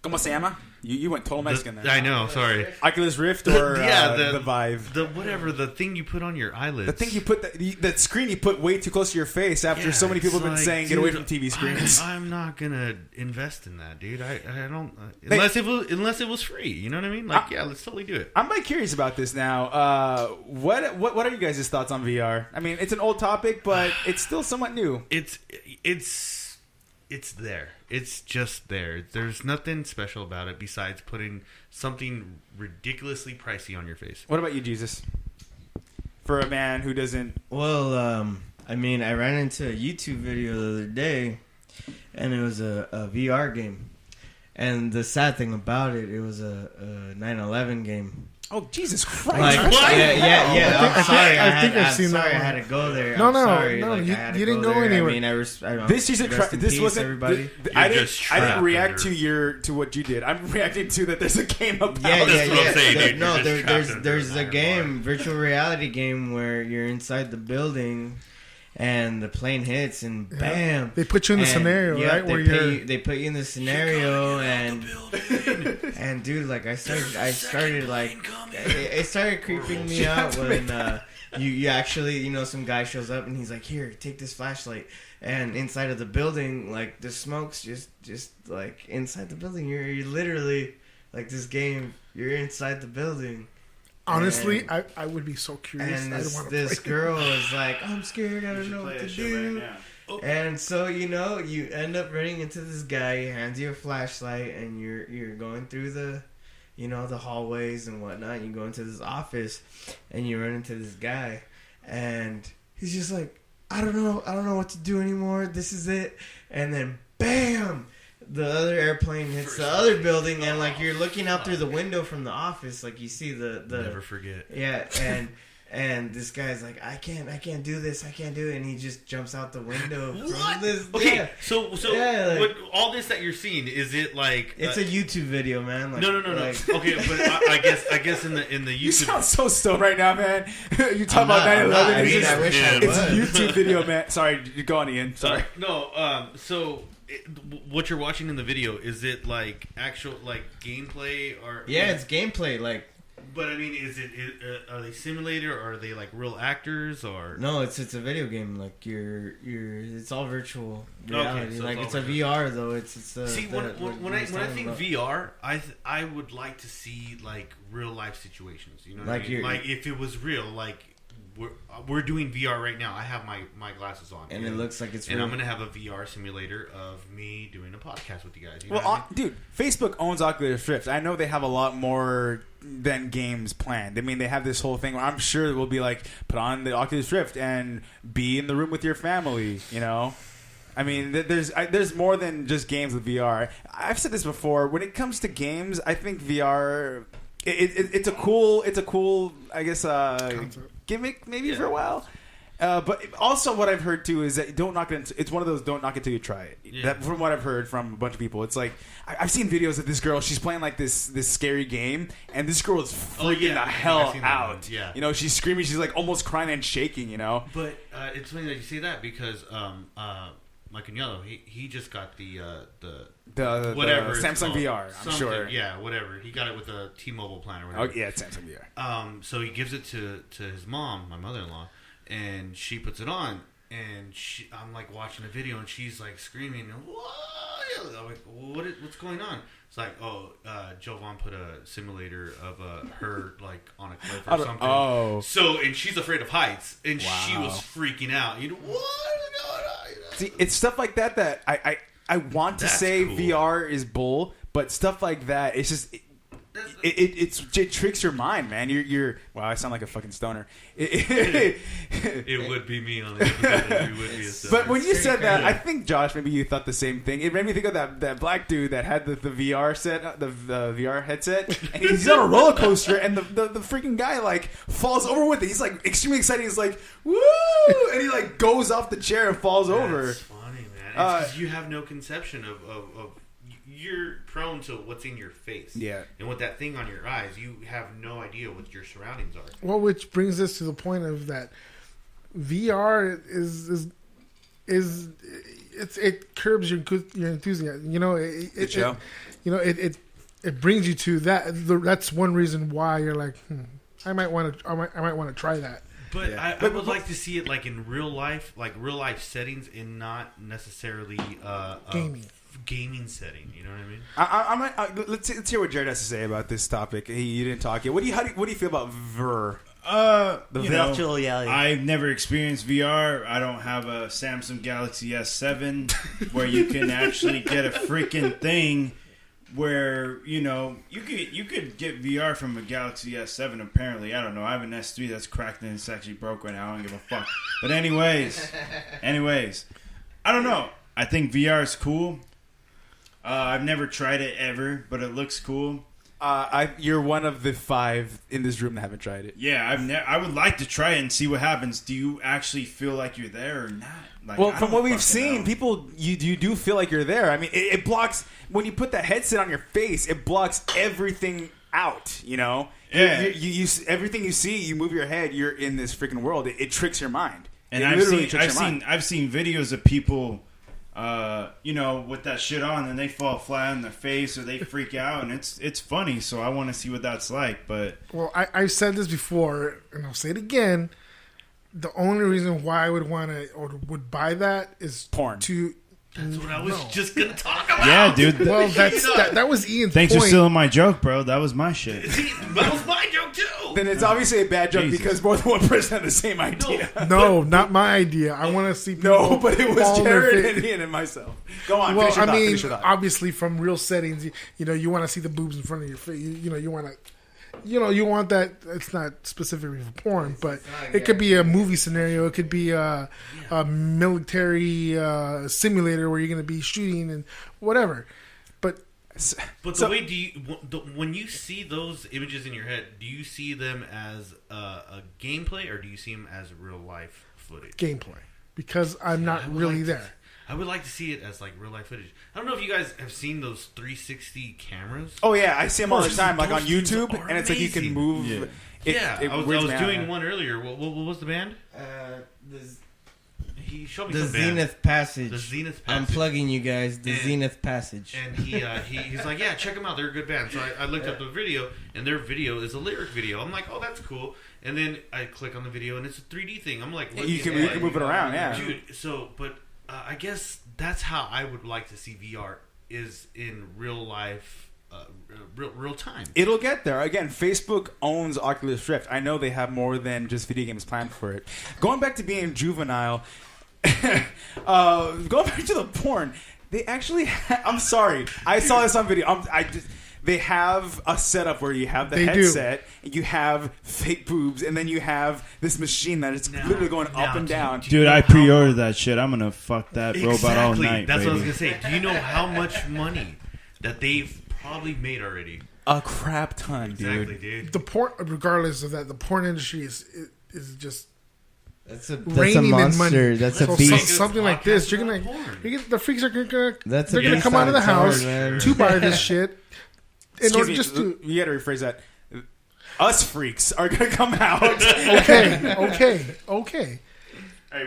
¿Cómo se llama? You went total Mexican there. I know, sorry. Oculus Rift or the Vive? The thing you put on your eyelids. The thing you put, that screen you put way too close to your face after so many people have been saying, get away from TV screens. I'm not going to invest in that, dude. I don't, unless it was free. You know what I mean? Like, let's totally do it. I'm like curious about this now. What are you guys' thoughts on VR? I mean, it's an old topic, but it's still somewhat new. It's there. It's just there. There's nothing special about it besides putting something ridiculously pricey on your face. What about you, Jesus? For a man who doesn't... Well, I mean, I ran into a YouTube video the other day, and it was a VR game. And the sad thing about it, it was a 9/11 game. Oh, Jesus Christ. Like, what? Yeah. I'm sorry. I think I've seen sorry that one. I had to go there. No, I'm sorry. no, Like, you I had to didn't go there. anywhere. I mean, This wasn't everybody. I didn't react to what you did. I'm reacting to that there's a game about Yeah. That's what I'm saying, dude. No, You're just there's trapped in a there. game, virtual reality game, where you're inside the building, and the plane hits, and bam, They put you in the scenario, right? They put you in the scenario, and dude, like I started like it started creeping me out when you actually, you know, some guy shows up and he's like, here, take this flashlight, and inside of the building, like the smoke's just like inside the building. You're literally like this game. You're inside the building. Honestly, I would be so curious. And I don't want to this play. girl is like, I'm scared. I don't know what to do. And so, you know, you end up running into this guy. He hands you a flashlight, and you're going through the, you know, the hallways and whatnot. You go into this office, and you run into this guy, and he's just like, I don't know what to do anymore. This is it. And then, bam! The other airplane hits the other building, and like you're looking out through the window from the office, like you see the Never forget. Yeah, and this guy's like, I can't do this, I can't do it, and he just jumps out the window. What? From this, Okay, yeah. so Yeah, like- what, all this that you're seeing, is it like It's a YouTube video, man. Like, no. Like, Okay, but I guess in the YouTube. You sound so stoned right now, man. You talk I'm about not. 9/11. I mean, It's I wish I it's a was. YouTube video, man. Sorry, go on, Ian. Sorry. So what you're watching in the video, is it like actual like gameplay or? yeah, it's gameplay. Like, But I mean, are they simulated or are they like real actors or? no, it's a video game. Like it's all virtual reality. so like it's it's all a VR though. It's See, when I think VR, I would like to see like real life situations. You know, what Like I mean? you're- Like if it was real, like we're doing VR right now. I have my glasses on, and it looks like it's and real. I'm gonna have a VR simulator of me doing a podcast with you guys. You know Well, what I mean? dude, Facebook owns Oculus Rift. I know they have a lot more than games planned. I mean, they have this whole thing where I'm sure it will be like, put on the Oculus Rift and be in the room with your family, you know? I mean, there's more than just games with VR. I've said this before. When it comes to games, I think VR... It's a cool, I guess, gimmick maybe for a while. But also what I've heard too is that don't knock it until, it's one of those don't knock it till you try it. Yeah. That, from what I've heard from a bunch of people, it's like I've seen videos of this girl. She's playing like this scary game, and this girl is freaking the hell I've seen that out. one, yeah. You know, she's screaming. She's like almost crying and shaking. You know. But it's funny that you say that because my cuñado, he just got the whatever it's Samsung called. VR. I'm Something, sure. yeah, whatever. He got it with a T-Mobile plan or Oh whatever. yeah, it's Samsung VR. So he gives it to his mom, my mother-in-law, and she puts it on. And I'm like watching a video, and she's like screaming, "What?" oh yeah. I'm like, what's going on? It's like, Jovan put a simulator of her like on a cliff or something. Oh, so and she's afraid of heights, and she was freaking out. What is going on? See, it's stuff like that I want to say cool. VR is bull, but stuff like that, it's just. It tricks your mind, man. You're wow. I sound like a fucking stoner. It would be me on the episode. You would be a stoner. But when you said that, I think Josh, maybe you thought the same thing. It made me think of that black dude that had the VR set, the VR headset, and he's on a roller coaster, and the freaking guy like falls over with it. He's like extremely excited. He's like woo, and he like goes off the chair and falls over. That's funny, man. It's 'cause you have no conception of you're prone to what's in your face. Yeah. And with that thing on your eyes, you have no idea what your surroundings are. Well, which brings us to the point of that VR it curbs your enthusiasm. It brings you to that. That's one reason why you're like, I might want to try that. But yeah. I would like to see it like in real life settings, and not necessarily gaming setting. You know what I mean? Let's hear what Jared has to say about this topic. You didn't talk yet. What do you feel about VR? Virtual reality. I've never experienced VR. I don't have a Samsung Galaxy S7 where you can actually get a freaking thing where you could get VR from a Galaxy S7. Apparently, I don't know. I have an S3 that's cracked and it's actually broke right now. I don't give a fuck. But anyways, I don't know. I think VR is cool. I've never tried it ever, but it looks cool. You're one of the 5 in this room that haven't tried it. Yeah, I would like to try it and see what happens. Do you actually feel like you're there or not? Like, well, from what we've seen, people, you do feel like you're there. I mean, it blocks when you put that headset on your face. It blocks everything out. You know, yeah. You everything you see, you move your head. You're in this freaking world. It tricks your mind. And I've seen videos of people. With that shit on, and they fall flat on their face or they freak out, and it's funny. So I want to see what that's like. But I've said this before, and I'll say it again. The only reason why I would want to or would buy that is porn. That's what I was just gonna talk about. Yeah, dude. Well, that was Ian's Thanks point. for stealing my joke, bro. That was my shit. That was my joke too. Then it's obviously a bad joke because more than one person had the same idea. No, not my idea. I want to see people. No, but it was Jared and Ian and myself. Go on. Well, finish your thought. Obviously, from real settings, you want to see the boobs in front of your face. You want to. You want that. It's not specifically for porn, but it could be a movie scenario. It could be a military simulator where you're going to be shooting and whatever. But the way when you see those images in your head, do you see them as a gameplay or do you see them as real life footage? Gameplay, because I'm not really there. I would like to see it as like real life footage. I don't know if you guys have seen those 360 cameras. Oh yeah, I see them all the time, like on YouTube, and it's like you can move. Yeah, I was doing one earlier. What was the band? He showed me the some Zenith Passage. The Zenith Passage. I'm plugging you guys. The Zenith Passage. And he's like, yeah, check them out. They're a good band. So I looked up the video, and their video is a lyric video. I'm like, oh, that's cool. And then I click on the video, and it's a 3D thing. I'm like, you can move it around, yeah, dude. I guess that's how I would like to see VR is in real life, real time. It'll get there. Again, Facebook owns Oculus Rift. I know they have more than just video games planned for it. Going back to being juvenile, going back to the porn, they actually I'm sorry. I saw this on video. They have a setup where you have the headset, and you have fake boobs, and then you have this machine that is literally going up and down. Dude, I pre-ordered that shit. I'm gonna fuck that robot all night. That's baby. what I was gonna say. Do you know how much money that they've probably made already? A crap ton, dude. The porn, regardless of that, the porn industry is just. That's a monster. That's a beast. Something like this, you're gonna the freaks are gonna come out of the It's house hard, to buy this shit. You got to rephrase that. Us freaks are gonna come out. Okay.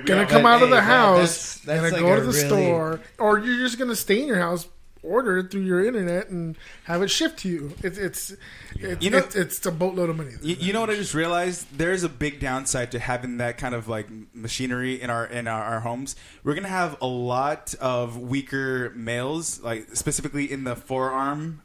Gonna come out of the house, that's gonna go to the store, or you're just gonna stay in your house order it through your internet and have it shipped to you. It's a boatload of money. You know what I just realized? There's a big downside to having that kind of like machinery in our homes. We're gonna have a lot of weaker males, like specifically in the forearm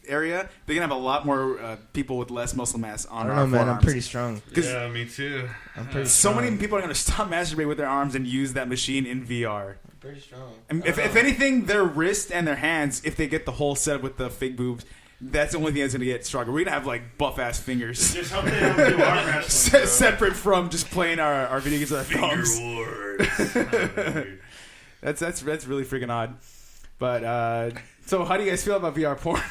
area. They're gonna have a lot more people with less muscle mass on our forearms. I'm pretty strong. Yeah, me too. I'm pretty so strong. many people are gonna stop masturbating with their arms and use that machine in VR. I'm pretty strong. And if anything, their wrist and their hands, if they get the whole set with the fake boobs, that's the only thing that's gonna get stronger. We're gonna have like buff ass fingers, Just hope they don't do arm wrestling. separate from just playing our video games with our Finger thumbs. wars. That's really freaking odd. But so, how do you guys feel about VR porn?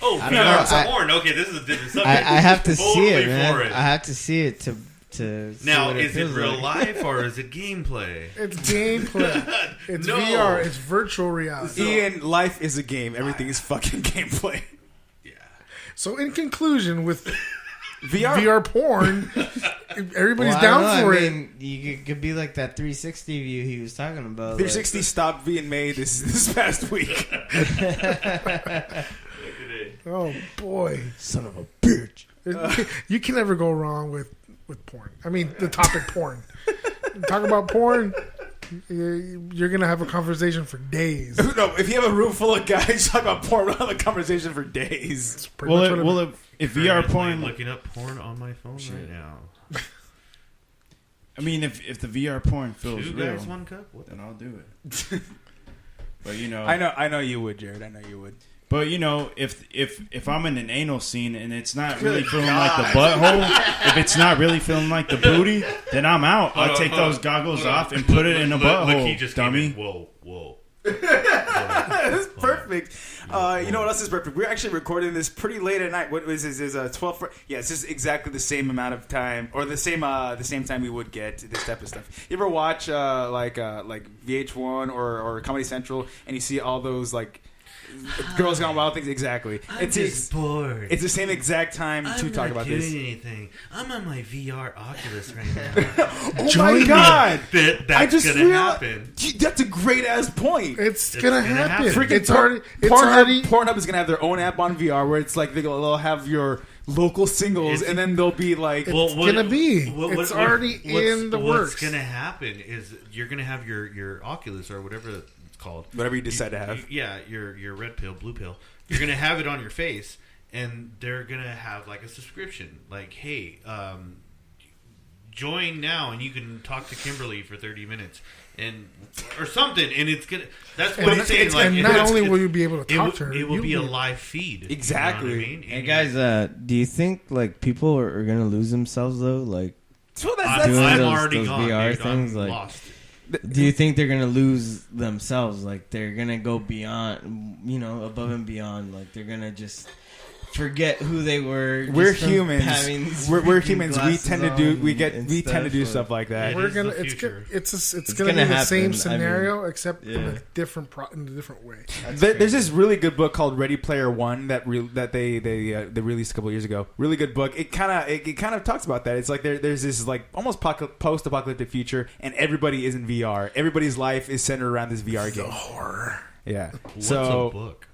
Oh, I don't know. VR porn. Okay, this is a different subject. I have to see it, Totally man. for it. I have to see it to see Now, what is it feels real like. life or is it gameplay? It's gameplay. It's No. VR. It's virtual reality. Ian, life is a game. Everything is fucking gameplay. Yeah. So, in conclusion, with VR. VR porn, everybody's Well, I down don't know. for I it. mean, you could be like that 360 view he was talking about. 360 stopped being made this past week. Oh boy, Son of a bitch. you can never go wrong with porn. I mean, the topic porn. Talk about porn, you're gonna have a conversation for days. No, if you have a room full of guys talk about porn, we'll have a conversation for days. It's pretty much what it is. If VR Currently porn, looking up porn on my phone right now. I mean, if the VR porn feels Two real, guys, one cup. What? then I'll do it. But you know, I know you would, Jared. I know you would. But you know, if I'm in an anal scene and it's not really feeling like the butthole, if it's not really feeling like the booty, then I'm out. I'll take those goggles off and put it in a butthole, he just dummy. came in. Whoa. That's perfect. You know what else is perfect? We're actually recording this pretty late at night. What was this? Is 12? Yeah, it's just exactly the same amount of time, or the same time we would get this type of stuff. You ever watch like VH1 or Comedy Central, and you see all those like Girls Gone Wild things? Exactly. It's bored. It's the same exact time to talk about this. I'm not doing anything. I'm on my VR Oculus right now. Oh my god! That's I just gonna realized happen. that's a great ass point. It's gonna happen. happen. It's already. Pornhub is gonna have their own app on VR where it's like they'll have your local singles, and then they'll be like, It's gonna be. It's already in the works. What's gonna happen is you're gonna have your Oculus or whatever it's called, whatever you decide to have. Your red pill, blue pill. You're gonna have it on your face, and they're gonna have like a subscription. Like, hey, join now, and you can talk to Kimberly for 30 minutes. And or something, and it's gonna. That's what it's saying. Like, and not only will you be able to talk to her, it will be a live feed. Exactly. You know what I mean? Hey guys, do you think like people are gonna lose themselves though? Like, So I'm doing already those gone. VR Dude. things, I'm like- lost. do you think they're gonna lose themselves? Like, they're gonna go beyond, above and beyond. Like, they're gonna just forget who they were. we're just from humans. having these We're freaking humans. We glasses tend to do. on We and tend to do like- stuff like that. we're is gonna. the It's future. it's gonna gonna be the happen. same I mean, scenario, except yeah. in a different in a different way. There's this really good book called Ready Player One that they released a couple years ago. Really good book. It kind of talks about that. It's like there's this like almost post apocalyptic future, and everybody is in VR. Everybody's life is centered around this VR game. Horror. Yeah. What's So a book?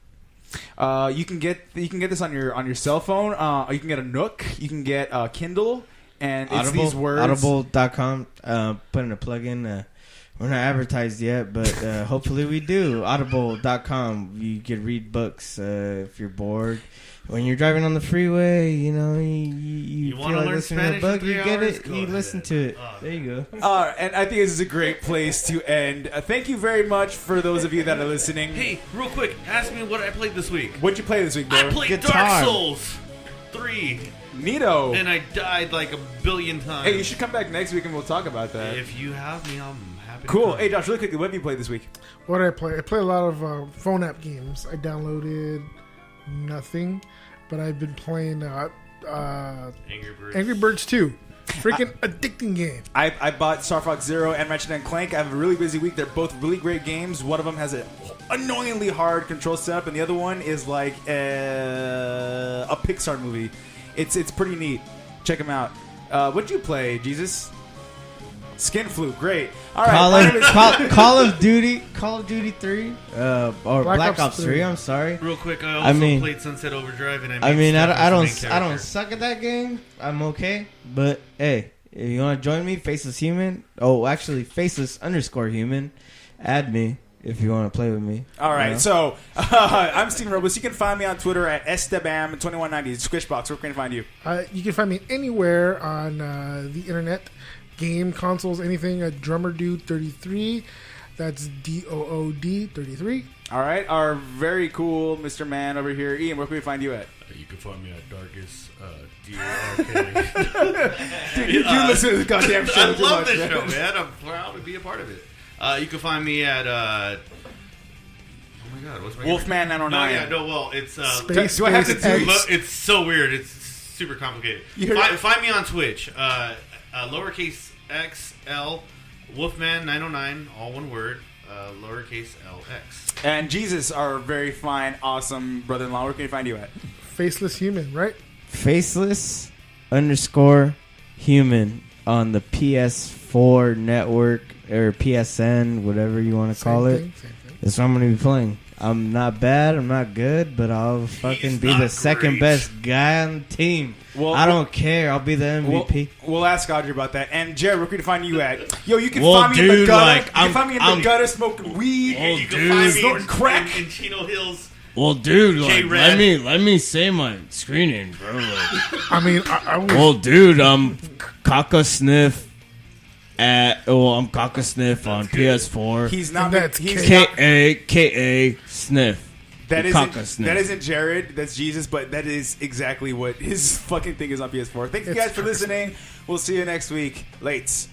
you can get this on your cell phone. You can get a Nook. You can get Kindle, and it's these words. Audible.com. Putting a plug in. We're not advertised yet, but hopefully we do. Audible.com. You can read books if you're bored. When you're driving on the freeway, you feel wanna like learn listening to a Spanish book, in you 3 get hours? it, Go you ahead. listen to it. There you go. And I think this is a great place to end. Thank you very much for those of you that are listening. Hey, real quick, ask me what I played this week. What'd you play this week, I bro? played Guitar. Dark Souls 3, Neato. and I died like a billion times. Hey, you should come back next week and we'll talk about that. If you have me, I'm happy. Cool. To come. Hey, Josh, really quickly, what have you played this week? What did I play? I play a lot of phone app games. I downloaded nothing, but I've been playing Angry Birds 2. Freaking addicting game. I bought Star Fox Zero and Ratchet & Clank. I have a really busy week. They're both really great games. One of them has an annoyingly hard control setup, and the other one is like a Pixar movie. It's pretty neat. Check them out. What'd you play, Jesus? Skin Flute, great. All right, Call of Duty 3, or Black Ops 3. I'm sorry. Real quick, I also played Sunset Overdrive, and I don't suck at that game. I'm okay, but hey, if you want to join me, Faceless Human. Oh, actually, Faceless_Human. Add me if you want to play with me. All right, so I'm Steven Robles. You can find me on Twitter at Estebam2190. Squishbox, where can I find you? You can find me anywhere on the internet, game, consoles, anything at DrummerDude33. That's DOOD 33. All right, our very cool Mr. Man over here. Ian, where can we find you at? You can find me at Darkest DRK. Dude, you listen to this goddamn show. I love this show, man. I'm proud to be a part of it. You can find me at oh my god, what's my Wolfman 909. It's do I have to do it's so weird. It's super complicated. Find me on Twitch. Lowercase XL Wolfman 909, all one word. Lowercase LX. And Jesus, our very fine, awesome brother-in-law. Where can we find you at? Faceless Human, right? Faceless_Human on the PS4 network or PSN, whatever you want to call it. Same thing. That's what I'm going to be playing. I'm not bad, I'm not good, but I'll fucking be the second best guy on the team. Well, I don't care. I'll be the MVP. We'll ask Audrey about that. And Jared, where can we find you at? Yo, you can find me in the gutter. You can find me in the gutter smoking weed. You can find me snorting crack in Chino Hills. Well, dude, like, let me say my screen name, bro. Like, I mean, I was... Well, dude, I'm Kaka Sniff. I'm Kaka Sniff on PS4. He's not. He's K-A Sniff. That isn't Jared. That's Jesus. But that is exactly what his fucking thing is on PS4. Thank you guys for listening. We'll see you next week. Lates.